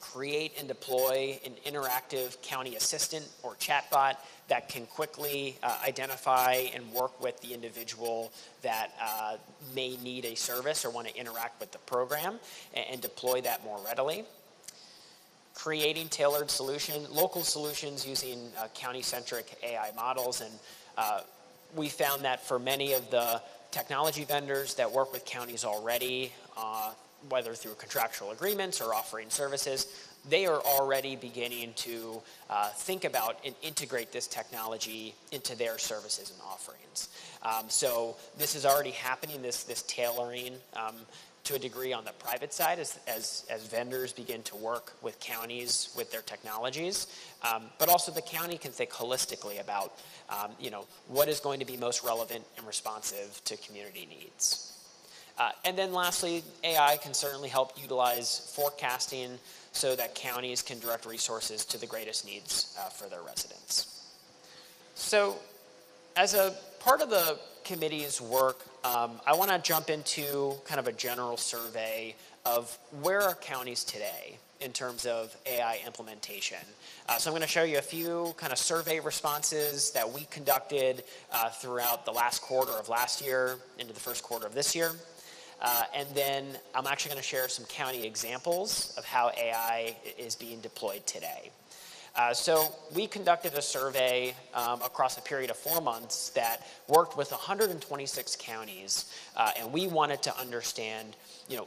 create and deploy an interactive county assistant or chatbot that can quickly identify and work with the individual that may need a service or want to interact with the program and deploy that more readily. Creating tailored local solutions using county-centric AI models. And we found that for many of the technology vendors that work with counties already, whether through contractual agreements or offering services, they are already beginning to think about and integrate this technology into their services and offerings. So this is already happening, this tailoring to a degree on the private side as vendors begin to work with counties with their technologies. But also the county can think holistically about what is going to be most relevant and responsive to community needs. And then lastly, AI can certainly help utilize forecasting so that counties can direct resources to the greatest needs for their residents. So as a part of the committee's work, I want to jump into kind of a general survey of where are counties today in terms of AI implementation. So I'm going to show you a few kind of survey responses that we conducted throughout the last quarter of last year into the first quarter of this year. And then I'm actually going to share some county examples of how AI is being deployed today. So we conducted a survey across a period of 4 months that worked with 126 counties, and we wanted to understand,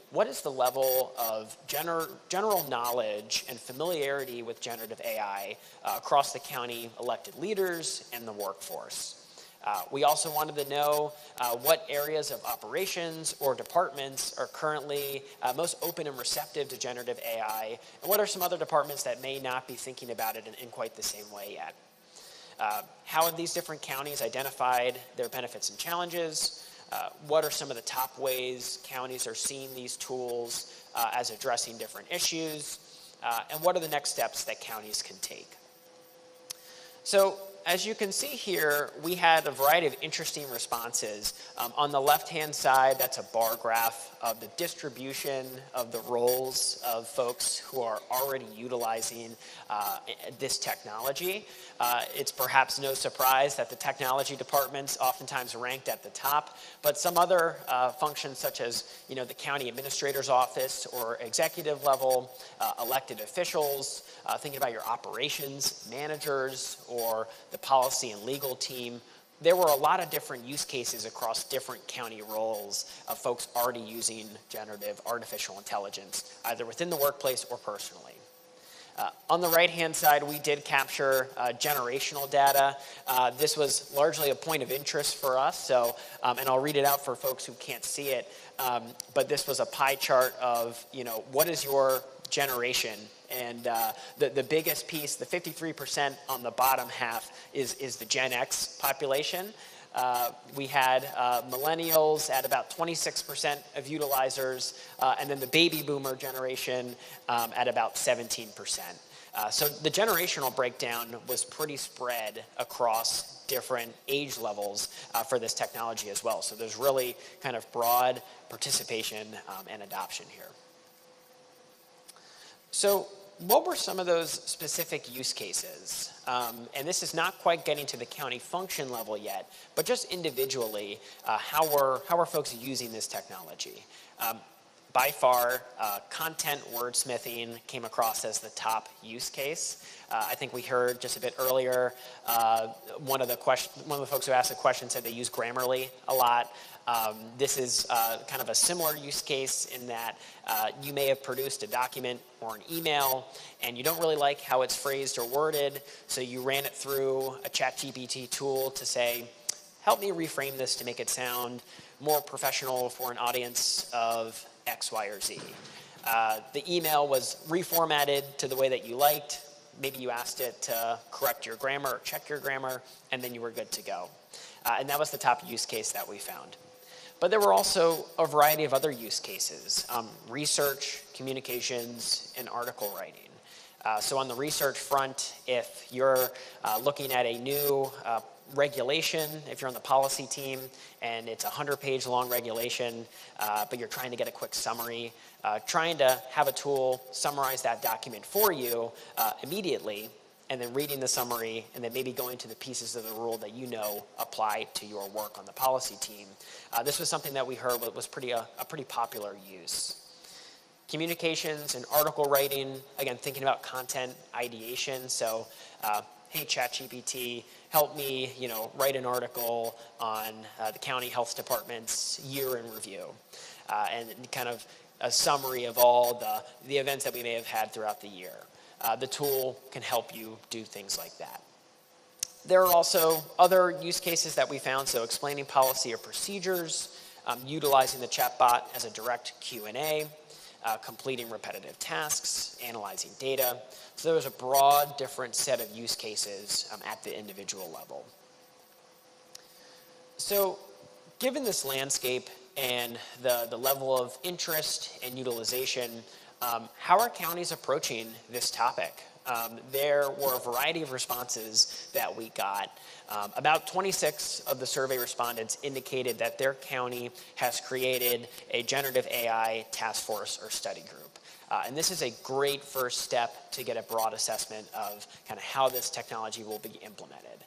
what is the level of general knowledge and familiarity with generative AI across the county elected leaders and the workforce. We also wanted to know what areas of operations or departments are currently most open and receptive to generative AI, and what are some other departments that may not be thinking about it in quite the same way yet. How have these different counties identified their benefits and challenges? What are some of the top ways counties are seeing these tools as addressing different issues? And what are the next steps that counties can take? So as you can see here, we had a variety of interesting responses. On the left-hand side, that's a bar graph of the distribution of the roles of folks who are already utilizing this technology. It's perhaps no surprise that the technology departments oftentimes ranked at the top, but some other functions such as the county administrator's office or executive level, elected officials, thinking about your operations managers or the policy and legal team. There were a lot of different use cases across different county roles of folks already using generative artificial intelligence, either within the workplace or personally. On the right-hand side, we did capture generational data. This was largely a point of interest for us, so, and I'll read it out for folks who can't see it, but this was a pie chart of, what is your generation? And the biggest piece, the 53% on the bottom half, is the Gen X population. We had millennials at about 26% of utilizers, and then the baby boomer generation at about 17%. So the generational breakdown was pretty spread across different age levels for this technology as well. So there's really kind of broad participation and adoption here. So what were some of those specific use cases? And this is not quite getting to the county function level yet, but just individually, how are folks using this technology? By far, content wordsmithing came across as the top use case. I think we heard just a bit earlier, one of the folks who asked the question said they use Grammarly a lot. This is kind of a similar use case in that you may have produced a document or an email and you don't really like how it's phrased or worded, so you ran it through a ChatGPT tool to say, help me reframe this to make it sound more professional for an audience of X, Y, or Z. The email was reformatted to the way that you liked. Maybe you asked it to correct your grammar or check your grammar, and then you were good to go. And that was the top use case that we found. But there were also a variety of other use cases, research, communications, and article writing. So on the research front, if you're looking at a new regulation, if you're on the policy team and it's a 100-page long regulation, but you're trying to get a quick summary, trying to have a tool summarize that document for you immediately, and then reading the summary, and then maybe going to the pieces of the rule that you know apply to your work on the policy team. This was something that we heard was a pretty popular use. Communications and article writing, again, thinking about content ideation. So, hey, ChatGPT, help me, write an article on the county health department's year in review, and kind of a summary of all the events that we may have had throughout the year. The tool can help you do things like that. There are also other use cases that we found, so explaining policy or procedures, utilizing the chatbot as a direct Q&A, completing repetitive tasks, analyzing data. So there was a broad, different set of use cases at the individual level. So given this landscape and the level of interest and utilization, how are counties approaching this topic? There were a variety of responses that we got. About 26 of the survey respondents indicated that their county has created a generative AI task force or study group. And this is a great first step to get a broad assessment of kind of how this technology will be implemented.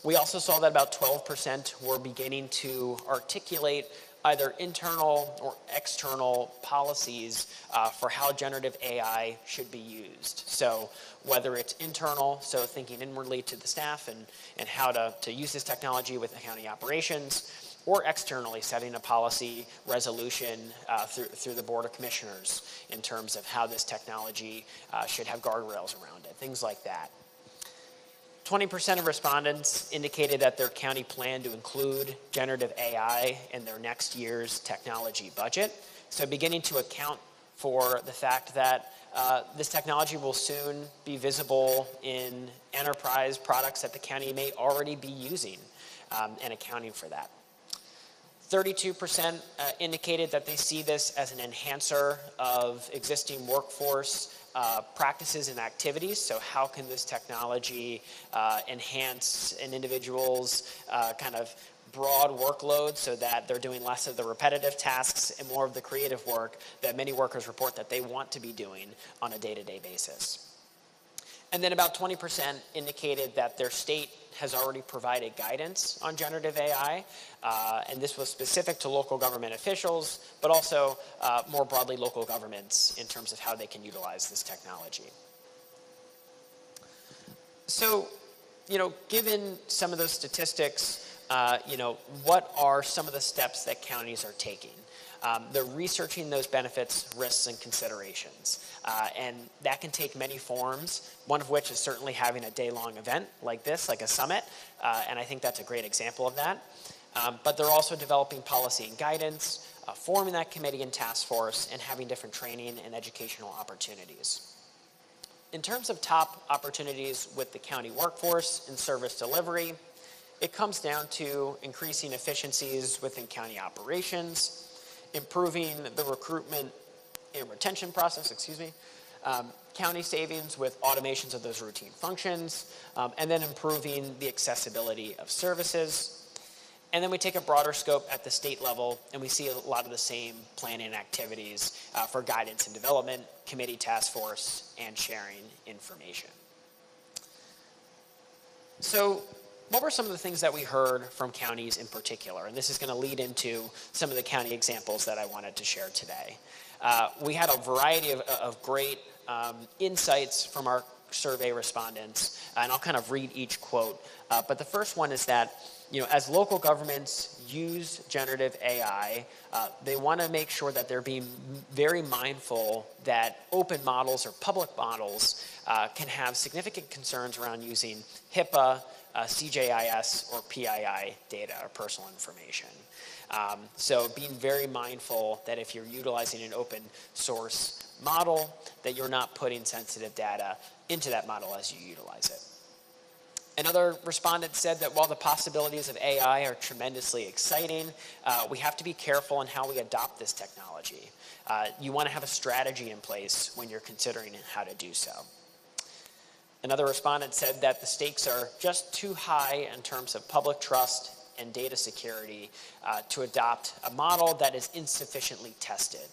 We also saw that about 12% were beginning to articulate either internal or external policies for how generative AI should be used. So whether it's internal, so thinking inwardly to the staff and how to use this technology with the county operations, or externally setting a policy resolution through the Board of Commissioners in terms of how this technology should have guardrails around it, things like that. 20% of respondents indicated that their county planned to include generative AI in their next year's technology budget. So beginning to account for the fact that this technology will soon be visible in enterprise products that the county may already be using, and accounting for that. 32% indicated that they see this as an enhancer of existing workforce practices and activities. So how can this technology enhance an individual's kind of broad workload so that they're doing less of the repetitive tasks and more of the creative work that many workers report that they want to be doing on a day-to-day basis. And then about 20% indicated that their state has already provided guidance on generative AI, and this was specific to local government officials, but also more broadly local governments in terms of how they can utilize this technology. So, given some of those statistics, what are some of the steps that counties are taking? They're researching those benefits, risks, and considerations. And that can take many forms, one of which is certainly having a day-long event like this, like a summit, and I think that's a great example of that. But they're also developing policy and guidance, forming that committee and task force, and having different training and educational opportunities. In terms of top opportunities with the county workforce and service delivery, it comes down to increasing efficiencies within county operations, improving the recruitment and retention process, county savings with automations of those routine functions, and then improving the accessibility of services. And then we take a broader scope at the state level, and we see a lot of the same planning activities for guidance and development, committee task force, and sharing information. So what were some of the things that we heard from counties in particular? And this is going to lead into some of the county examples that I wanted to share today. We had a variety of great insights from our survey respondents, and I'll kind of read each quote. But the first one is that, as local governments use generative AI, they want to make sure that they're being very mindful that open models or public models can have significant concerns around using HIPAA, CJIS, or PII data, or personal information. So being very mindful that if you're utilizing an open source model, that you're not putting sensitive data into that model as you utilize it. Another respondent said that while the possibilities of AI are tremendously exciting, we have to be careful in how we adopt this technology. You want to have a strategy in place when you're considering how to do so. Another respondent said that the stakes are just too high in terms of public trust and data security to adopt a model that is insufficiently tested.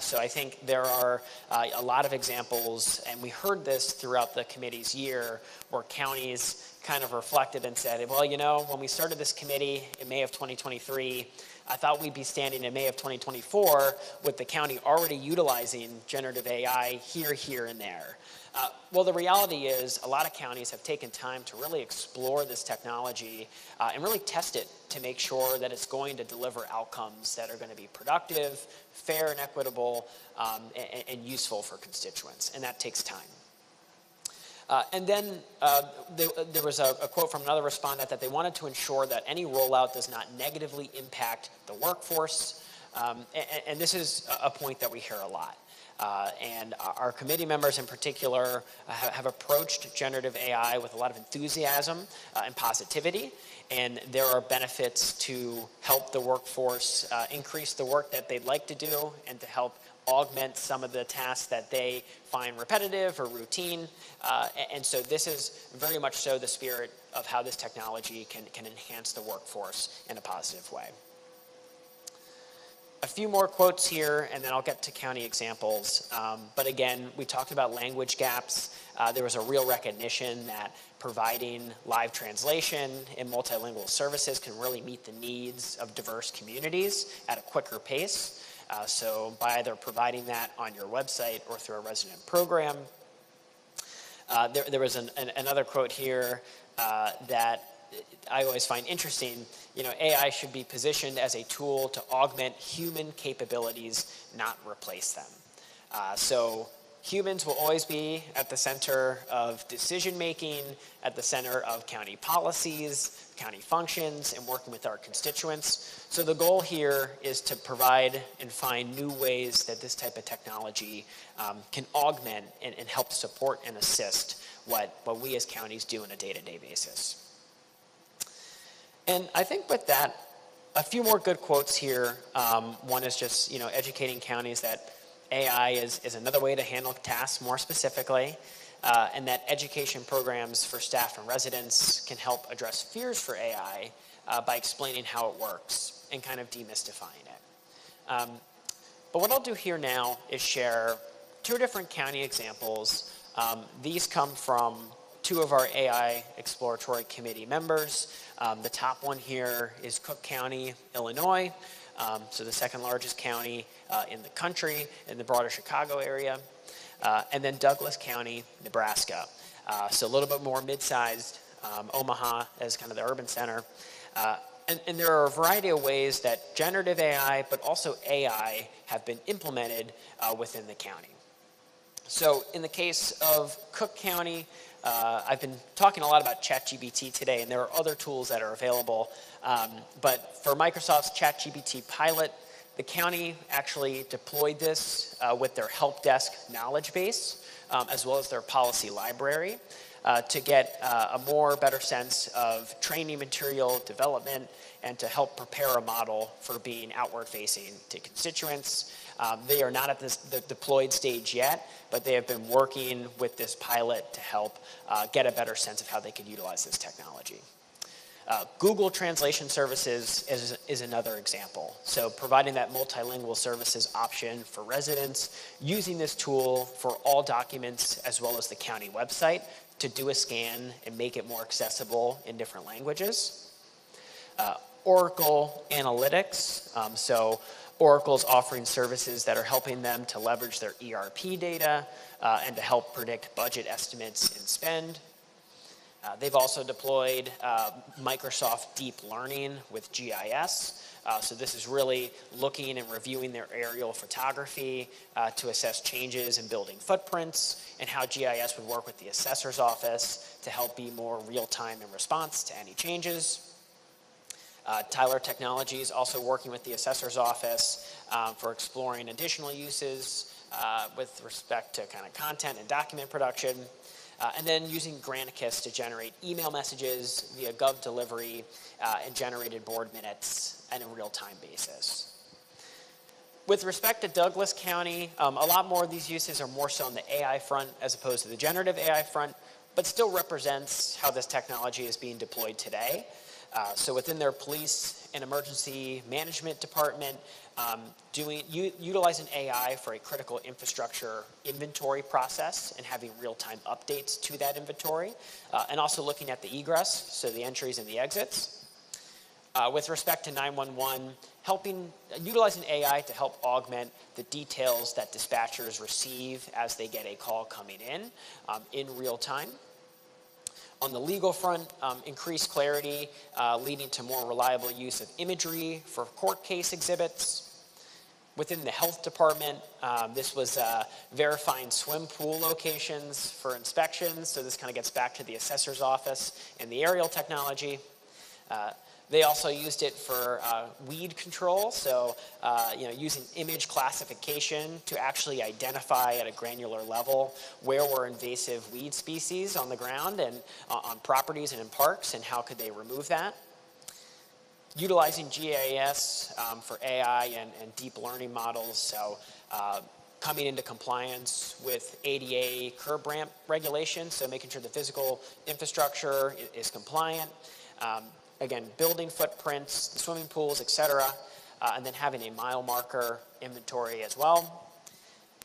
So I think there are a lot of examples, and we heard this throughout the committee's year, where counties kind of reflected and said, well, you know, when we started this committee in May of 2023, I thought we'd be standing in May of 2024 with the county already utilizing generative AI here, and there. Well, the reality is a lot of counties have taken time to really explore this technology and really test it to make sure that it's going to deliver outcomes that are going to be productive, fair and equitable, and useful for constituents, and that takes time. And then there was a quote from another respondent that they wanted to ensure that any rollout does not negatively impact the workforce. And this is a point that we hear a lot. And our committee members in particular have approached generative AI with a lot of enthusiasm and positivity. And there are benefits to help the workforce increase the work that they'd like to do and to help augment some of the tasks that they find repetitive or routine. And so this is very much so the spirit of how this technology can enhance the workforce in a positive way. A few more quotes here, and then I'll get to county examples. But again, we talked about language gaps. There was a real recognition that providing live translation and multilingual services can really meet the needs of diverse communities at a quicker pace. So by either providing that on your website or through a resident program. There was another quote here that I always find interesting. You know, AI should be positioned as a tool to augment human capabilities, not replace them. So humans will always be at the center of decision making, at the center of county policies, county functions, and working with our constituents. So the goal here is to provide and find new ways that this type of technology can augment and help support and assist what we as counties do on a day-to-day basis. And I think with that, a few more good quotes here. One is just, you know, educating counties that AI is another way to handle tasks more specifically, and that education programs for staff and residents can help address fears for AI by explaining how it works and kind of demystifying it. But what I'll do here now is share two different county examples. These come from two of our AI Exploratory Committee members. The top one here is Cook County, Illinois, so the second largest county in the country, in the broader Chicago area, and then Douglas County, Nebraska. So a little bit more mid-sized, Omaha as kind of the urban center. And there are a variety of ways that generative AI, but also AI, have been implemented within the county. So in the case of Cook County, I've been talking a lot about ChatGPT today, and there are other tools that are available. But for Microsoft's ChatGPT pilot, the county actually deployed this with their help desk knowledge base, as well as their policy library, to get a better sense of training material development and to help prepare a model for being outward facing to constituents. They are not at the deployed stage yet, but they have been working with this pilot to help get a better sense of how they could utilize this technology. Google Translation Services is another example. So providing that multilingual services option for residents, using this tool for all documents as well as the county website to do a scan and make it more accessible in different languages. Oracle Analytics, so Oracle's offering services that are helping them to leverage their ERP data and to help predict budget estimates and spend. They've also deployed Microsoft Deep Learning with GIS. So this is really looking and reviewing their aerial photography to assess changes in building footprints and how GIS would work with the assessor's office to help be more real-time in response to any changes. Tyler Technologies also working with the assessor's office for exploring additional uses with respect to kind of content and document production. And then using Granicus to generate email messages via Gov delivery and generated board minutes on a real-time basis. With respect to Douglas County, a lot more of these uses are more so on the AI front as opposed to the generative AI front. but still represents how this technology is being deployed today. So within their police and emergency management department, utilizing AI for a critical infrastructure inventory process and having real-time updates to that inventory, and also looking at the egress, so the entries and the exits. With respect to 911, utilizing AI to help augment the details that dispatchers receive as they get a call coming in real time. On the legal front, increased clarity leading to more reliable use of imagery for court case exhibits. Within the health department, this was verifying swim pool locations for inspections. So this kind of gets back to the assessor's office and the aerial technology. They also used it for weed control, so using image classification to actually identify at a granular level where were invasive weed species on the ground and on properties and in parks, and how could they remove that. Utilizing GIS for AI and deep learning models, so coming into compliance with ADA curb ramp regulations, so making sure the physical infrastructure is compliant. Again, building footprints, the swimming pools, et cetera, and then having a mile marker inventory as well.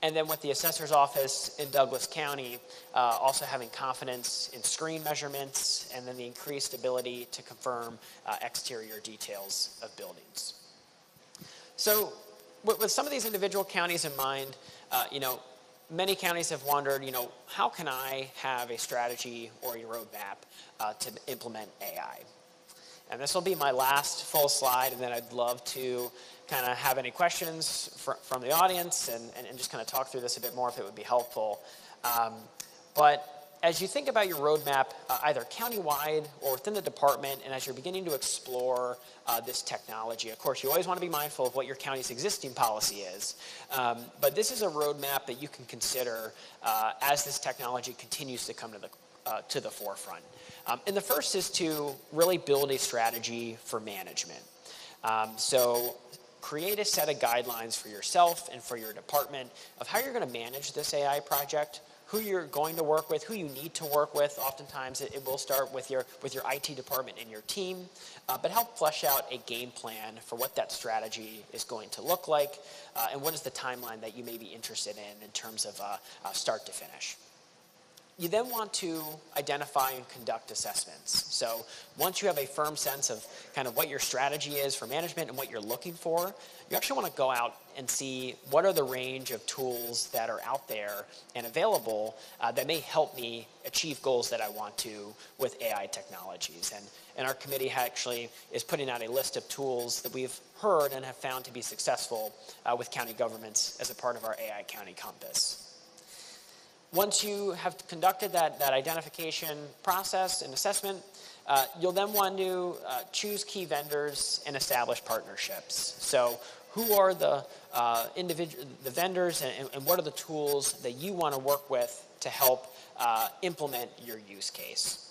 And then with the assessor's office in Douglas County, also having confidence in screen measurements, and then the increased ability to confirm exterior details of buildings. So with some of these individual counties in mind, many counties have wondered, how can I have a strategy or a roadmap to implement AI? And this will be my last full slide, and then I'd love to kind of have any questions from the audience and just kind of talk through this a bit more if it would be helpful. But as you think about your roadmap, either countywide or within the department, and as you're beginning to explore this technology, of course, you always want to be mindful of what your county's existing policy is. But this is a roadmap that you can consider as this technology continues to come to the forefront. And the first is to really build a strategy for management. So create a set of guidelines for yourself and for your department of how you're going to manage this AI project, who you're going to work with, who you need to work with. Oftentimes it will start with your IT department and your team, but help flesh out a game plan for what that strategy is going to look like, and what is the timeline that you may be interested in terms of start to finish. You then want to identify and conduct assessments. So once you have a firm sense of kind of what your strategy is for management and what you're looking for, you actually want to go out and see what are the range of tools that are out there and available that may help me achieve goals that I want to with AI technologies. And our committee actually is putting out a list of tools that we've heard and have found to be successful with county governments as a part of our AI County Compass. Once you have conducted that identification process and assessment, you'll then want to choose key vendors and establish partnerships. So who are the vendors and what are the tools that you want to work with to help implement your use case?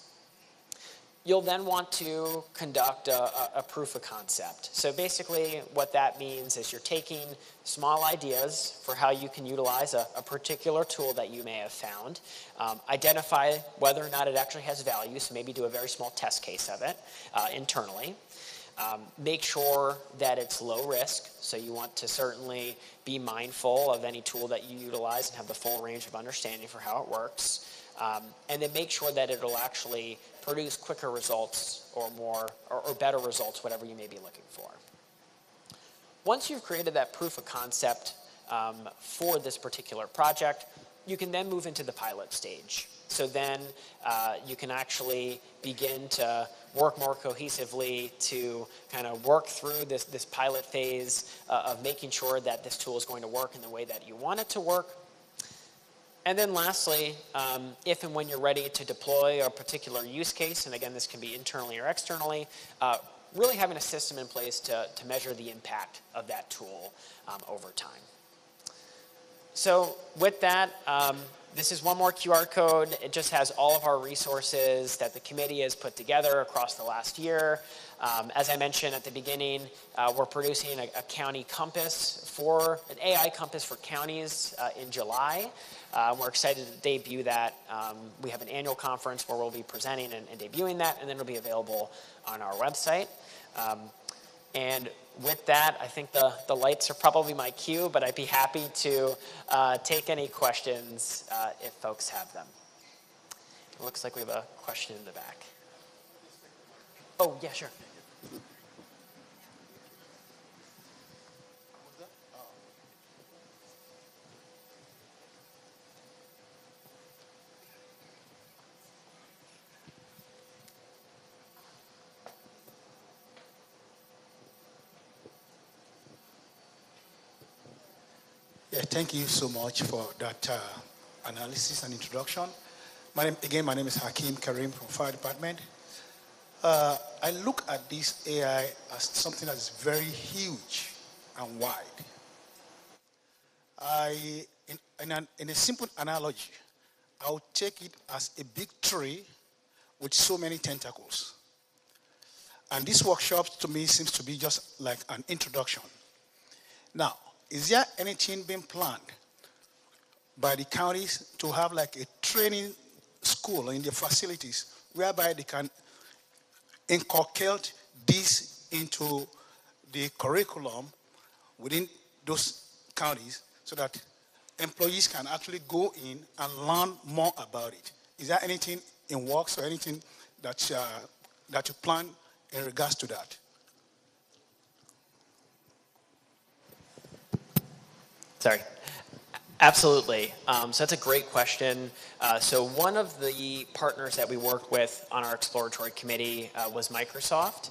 You'll then want to conduct a proof of concept. So basically what that means is you're taking small ideas for how you can utilize a particular tool that you may have found, identify whether or not it actually has value, so maybe do a very small test case of it internally. Make sure that it's low risk, so you want to certainly be mindful of any tool that you utilize and have the full range of understanding for how it works. And then make sure that it'll actually produce quicker results or better results, whatever you may be looking for. Once you've created that proof of concept for this particular project, you can then move into the pilot stage. So then you can actually begin to work more cohesively to kind of work through this pilot phase of making sure that this tool is going to work in the way that you want it to work. And then lastly, if and when you're ready to deploy a particular use case, and again, this can be internally or externally, really having a system in place to measure the impact of that tool over time. So with that, this is one more QR code. It just has all of our resources that the committee has put together across the last year. As I mentioned at the beginning, we're producing a county compass an AI compass for counties in July. We're excited to debut that. We have an annual conference where we'll be presenting and debuting that, and then it'll be available on our website. And with that, I think the lights are probably my cue, but I'd be happy to take any questions if folks have them. It looks like we have a question in the back. Oh, yeah, sure. Yeah, thank you so much for that analysis and introduction. My name is Hakeem Karim from Fire Department. I look at this AI as something that is very huge and wide. In a simple analogy, I would take it as a big tree with so many tentacles. And this workshop to me seems to be just like an introduction. Now, is there anything being planned by the counties to have like a training school in their facilities whereby they can inculcate this into the curriculum within those counties so that employees can actually go in and learn more about it? Is there anything in works or anything that you plan in regards to that? Sorry. Absolutely. So that's a great question. So one of the partners that we worked with on our exploratory committee was Microsoft.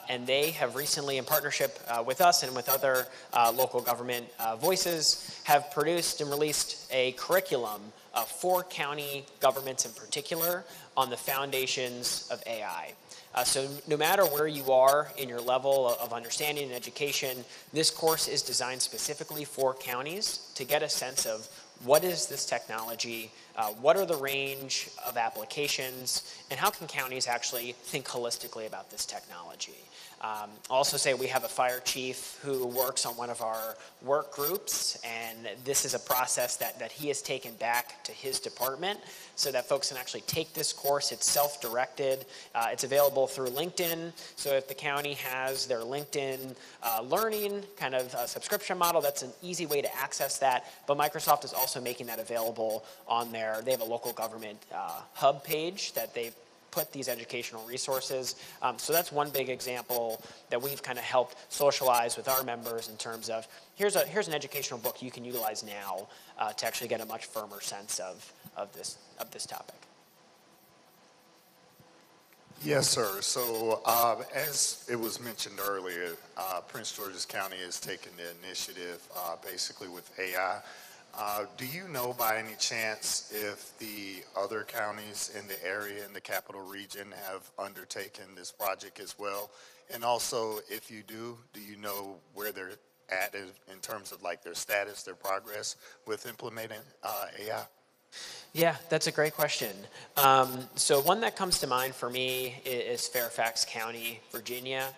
And they have recently, in partnership with us and with other local government voices, have produced and released a curriculum for county governments in particular on the foundations of AI. So no matter where you are in your level of understanding and education, this course is designed specifically for counties to get a sense of what is this technology, what are the range of applications, and how can counties actually think holistically about this technology. I'll also say we have a fire chief who works on one of our work groups, and this is a process that he has taken back to his department so that folks can actually take this course. It's self-directed. It's available through LinkedIn. So if the county has their LinkedIn learning kind of subscription model, that's an easy way to access that. But Microsoft is also making that available on they have a local government hub page that they've put these educational resources. So that's one big example that we've kind of helped socialize with our members in terms of here's an educational book you can utilize now to actually get a much firmer sense of this topic. Yes, sir. So as it was mentioned earlier, Prince George's County has taken the initiative basically with AI. Do you know by any chance if the other counties in the area, in the capital region, have undertaken this project as well? And also, if you do you know where they're at in terms of like their status, their progress with implementing AI? Yeah, that's a great question. So one that comes to mind for me is Fairfax County, Virginia,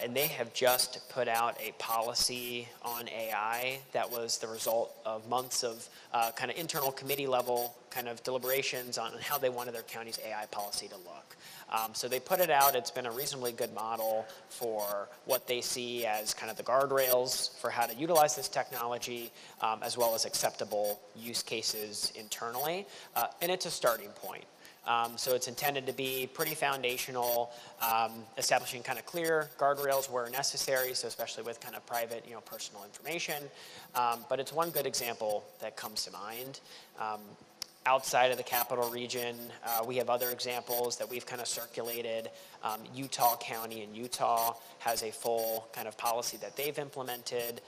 and they have just put out a policy on AI that was the result of months of kind of internal committee level kind of deliberations on how they wanted their county's AI policy to look. So they put it out. It's been a reasonably good model for what they see as kind of the guardrails for how to utilize this technology, as well as acceptable use cases internally. And it's a starting point. So it's intended to be pretty foundational, establishing kind of clear guardrails where necessary, so especially with kind of private, personal information. But it's one good example that comes to mind. Outside of the capital region, we have other examples that we've kind of circulated. Utah County in Utah has a full kind of policy that they've implemented.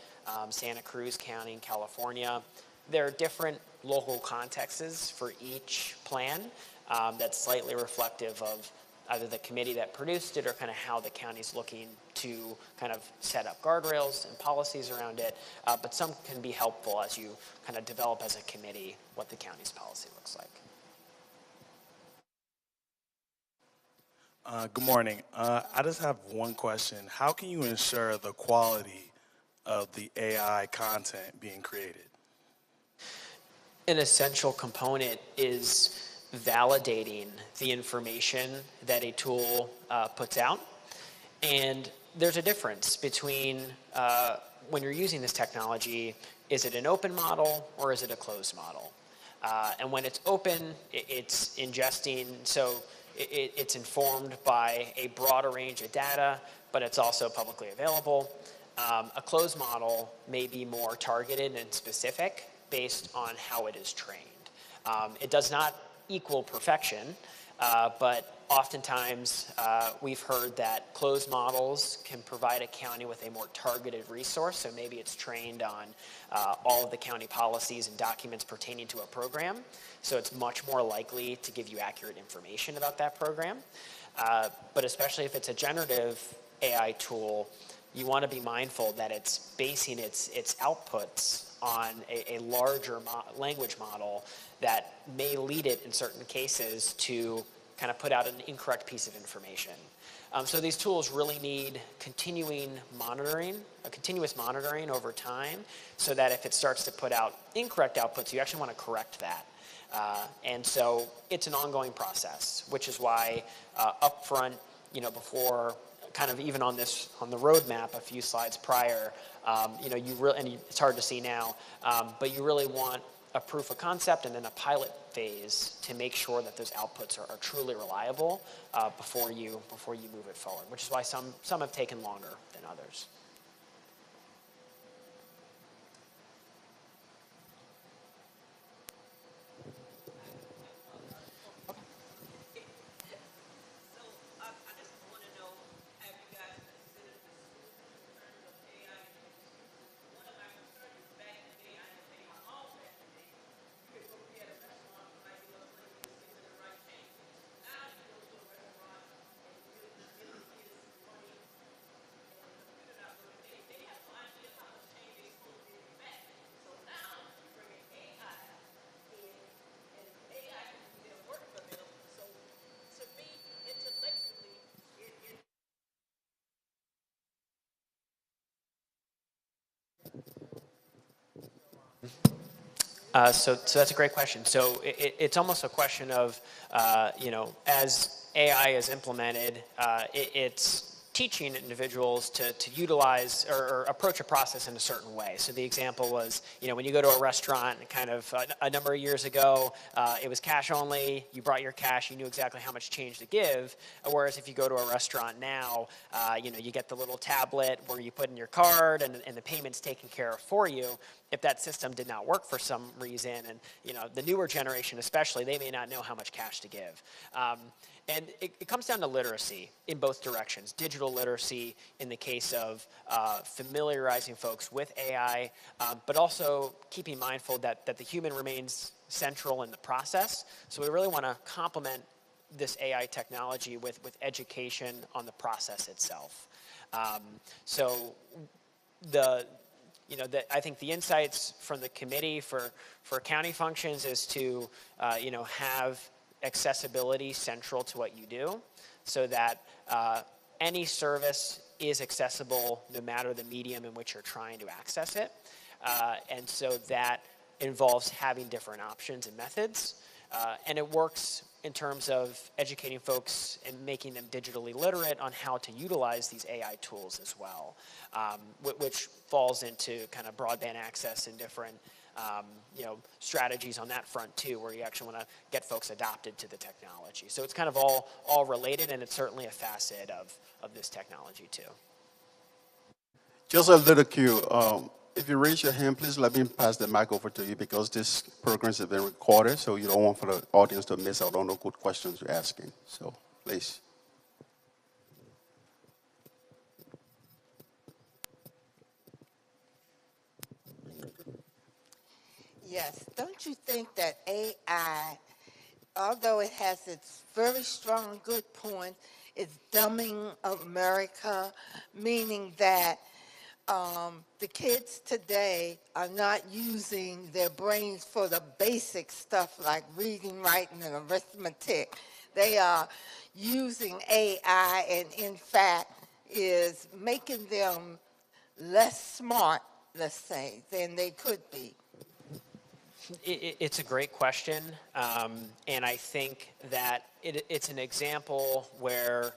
Santa Cruz County in California. There are different local contexts for each plan that's slightly reflective of either the committee that produced it or kind of how the county's looking to kind of set up guardrails and policies around it. But some can be helpful as you kind of develop as a committee what the county's policy looks like. Good morning. I just have one question. How can you ensure the quality of the AI content being created? An essential component is validating the information that a tool puts out. And there's a difference between when you're using this technology, is it an open model or is it a closed model? And when it's open, it's ingesting, so it's informed by a broader range of data, but it's also publicly available. A closed model may be more targeted and specific based on how it is trained. It does not equal perfection, but oftentimes we've heard that closed models can provide a county with a more targeted resource. So maybe it's trained on all of the county policies and documents pertaining to a program. So it's much more likely to give you accurate information about that program. But especially if it's a generative AI tool, you want to be mindful that it's basing its outputs on a larger language model that may lead it in certain cases to kind of put out an incorrect piece of information. So these tools really need continuous monitoring over time, so that if it starts to put out incorrect outputs, you actually want to correct that. And so it's an ongoing process, which is why upfront, before kind of even on the roadmap a few slides prior, it's hard to see now, but you really want a proof of concept and then a pilot phase to make sure that those outputs are truly reliable before you move it forward, which is why some have taken longer than others. So that's a great question. So it's almost a question of, as AI is implemented, it's teaching individuals to utilize or approach a process in a certain way. So the example was, when you go to a restaurant, kind of a number of years ago, it was cash only. You brought your cash. You knew exactly how much change to give. Whereas if you go to a restaurant now, you get the little tablet where you put in your card and the payment's taken care of for you. If that system did not work for some reason, and the newer generation especially, they may not know how much cash to give. And it comes down to literacy in both directions. Digital literacy in the case of familiarizing folks with AI, but also keeping mindful that the human remains central in the process. So we really want to complement this AI technology with education on the process itself. I think the insights from the committee for county functions is to have accessibility central to what you do, so that any service is accessible no matter the medium in which you're trying to access it. And so that involves having different options and methods. And it works in terms of educating folks and making them digitally literate on how to utilize these AI tools as well, which falls into kind of broadband access and different strategies on that front too, where you actually want to get folks adopted to the technology. So it's kind of all related, and it's certainly a facet of this technology too. Just a little cue. If you raise your hand, please let me pass the mic over to you, because this program is being recorded, so you don't want for the audience to miss out on the good questions you're asking. So please. Yes, don't you think that AI although it has its very strong good point, it's dumbing America, meaning that the kids today are not using their brains for the basic stuff like reading, writing, and arithmetic. They are using AI and in fact is making them less smart, let's say, than they could be. It's a great question, and I think that it's an example where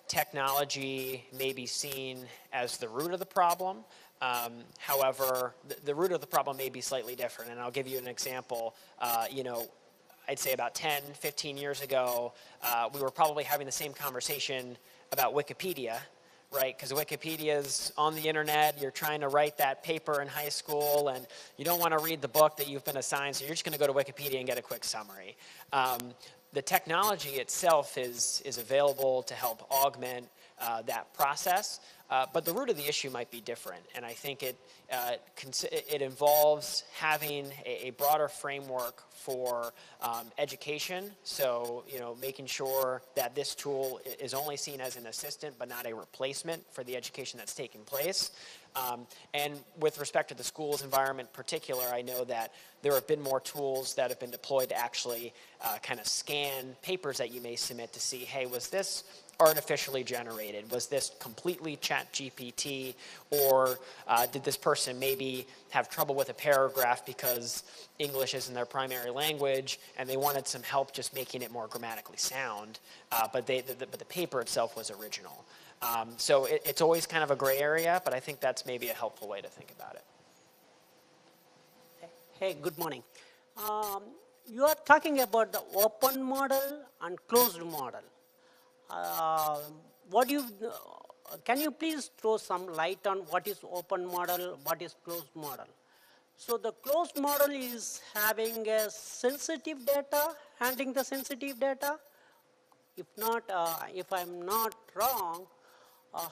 technology may be seen as the root of the problem. However, the root of the problem may be slightly different, and I'll give you an example. I'd say about 10, 15 years ago, we were probably having the same conversation about Wikipedia, right? Because Wikipedia is on the internet. You're trying to write that paper in high school, and you don't want to read the book that you've been assigned, so you're just going to go to Wikipedia and get a quick summary. The technology itself is available to help augment that process, but the root of the issue might be different, and I think it involves having a broader framework for education. So, making sure that this tool is only seen as an assistant, but not a replacement for the education that's taking place. And with respect to the schools environment in particular, I know that there have been more tools that have been deployed to actually kind of scan papers that you may submit to see, hey, was this artificially generated? Was this completely ChatGPT, or did this person maybe have trouble with a paragraph because English isn't their primary language and they wanted some help just making it more grammatically sound, but the paper itself was original. So it's always kind of a gray area, but I think that's maybe a helpful way to think about it. Hey, good morning. You are talking about the open model and closed model. Can you please throw some light on what is open model, what is closed model? So the closed model is having a sensitive data, handling the sensitive data. If not, if I'm not wrong,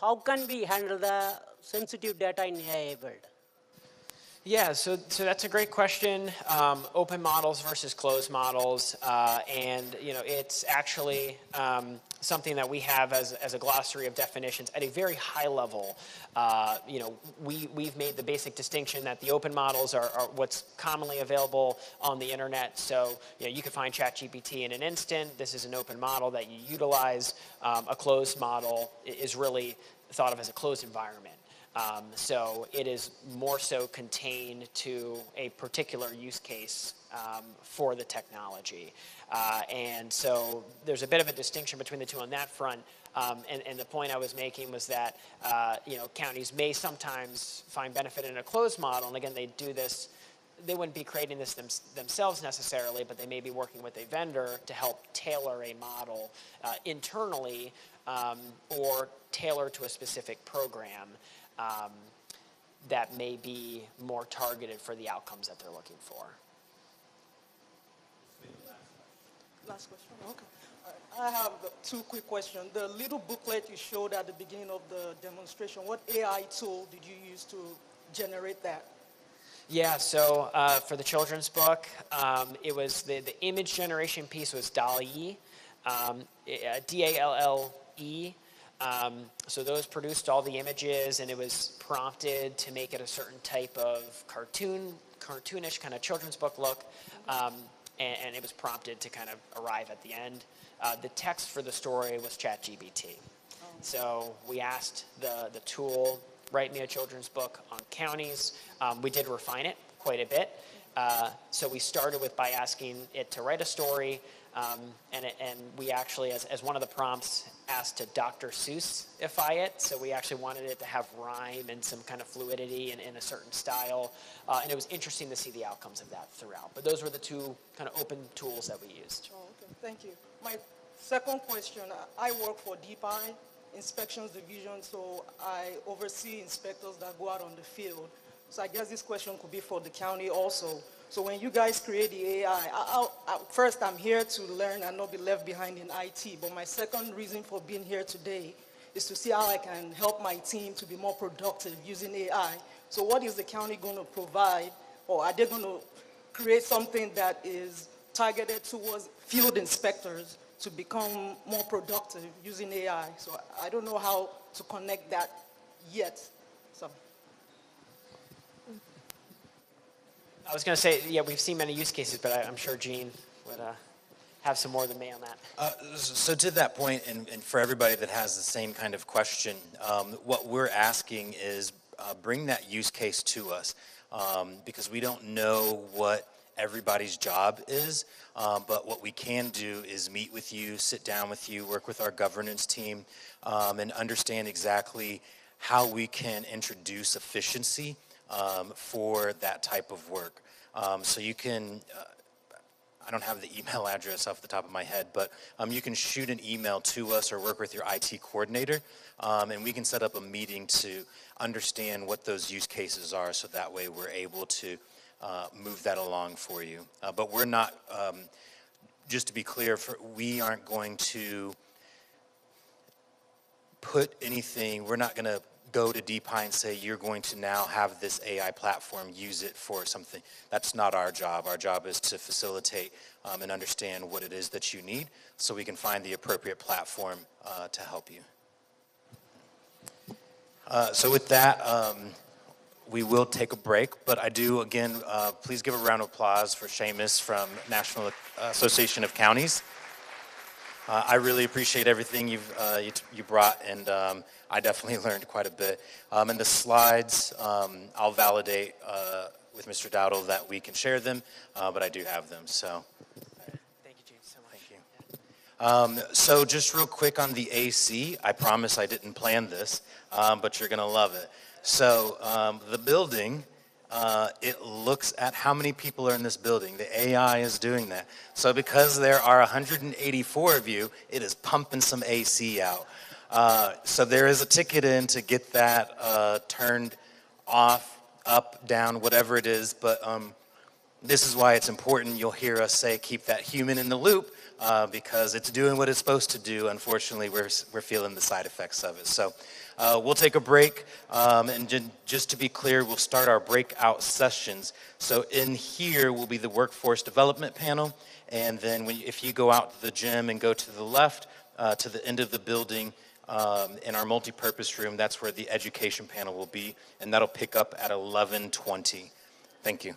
how can we handle the sensitive data in AI world? Yeah, so that's a great question. Open models versus closed models, and it's actually something that we have as a glossary of definitions at a very high level. We've made the basic distinction that the open models are what's commonly available on the internet. So you can find ChatGPT in an instant. This is an open model that you utilize. A closed model is really thought of as a closed environment. So it is more so contained to a particular use case for the technology. And so there's a bit of a distinction between the two on that front. And the point I was making was that counties may sometimes find benefit in a closed model. And again, they do this. They wouldn't be creating this themselves necessarily, but they may be working with a vendor to help tailor a model internally or tailor to a specific program. That may be more targeted for the outcomes that they're looking for. Last question. Okay. I have two quick questions. The little booklet you showed at the beginning of the demonstration, what AI tool did you use to generate that? Yeah, so for the children's book, it was the image generation piece was DALL-E, D-A-L-L-E. So those produced all the images, and it was prompted to make it a certain type of cartoonish kind of children's book look, and it was prompted to kind of arrive at the end. The text for the story was ChatGPT. So we asked the tool, write me a children's book on counties. We did refine it quite a bit. So we started by asking it to write a story, and we actually, as one of the prompts, asked to Dr. Seuss-ify it. So we actually wanted it to have rhyme and some kind of fluidity in a certain style. And it was interesting to see the outcomes of that throughout. But those were the two kind of open tools that we used. Oh, okay. Thank you. My second question, I work for DPI, Inspections Division, so I oversee inspectors that go out on the field. So I guess this question could be for the county also. So when you guys create the AI, first I'm here to learn and not be left behind in IT, but my second reason for being here today is to see how I can help my team to be more productive using AI. So what is the county going to provide, or are they going to create something that is targeted towards field inspectors to become more productive using AI. So I don't know how to connect that yet. So. I was going to say, yeah, we've seen many use cases, but I'm sure Gene would have some more than me on that. So to that point, and for everybody that has the same kind of question, what we're asking is bring that use case to us, because we don't know what everybody's job is, but what we can do is meet with you, sit down with you, work with our governance team, and understand exactly how we can introduce efficiency for that type of work. So you can, I don't have the email address off the top of my head, but you can shoot an email to us or work with your IT coordinator, and we can set up a meeting to understand what those use cases are, so that way we're able to move that along for you. But we're not, just to be clear, we aren't going to put anything, we're not going to go to DeepI and say, you're going to now have this AI platform, use it for something. That's not our job. Our job is to facilitate and understand what it is that you need, so we can find the appropriate platform to help you. So with that, we will take a break, but I do, again, please give a round of applause for Seamus from National Association of Counties. I really appreciate everything you brought, and I definitely learned quite a bit. And the slides, I'll validate with Mr. Dowdle that we can share them, but I do have them, so. Thank you, James, so much. Thank you. So just real quick on the AC, I promise I didn't plan this, but you're gonna love it. So the building, it looks at how many people are in this building. The AI is doing that. So because there are 184 of you, it is pumping some AC out. So there is a ticket in to get that turned off, up, down, whatever it is. But this is why it's important. You'll hear us say, keep that human in the loop, because it's doing what it's supposed to do. Unfortunately, we're feeling the side effects of it. So we'll take a break, and just to be clear, we'll start our breakout sessions. So in here will be the workforce development panel, and then if you go out to the gym and go to the left, to the end of the building, in our multi-purpose room, that's where the education panel will be, and that'll pick up at 11:20. Thank you.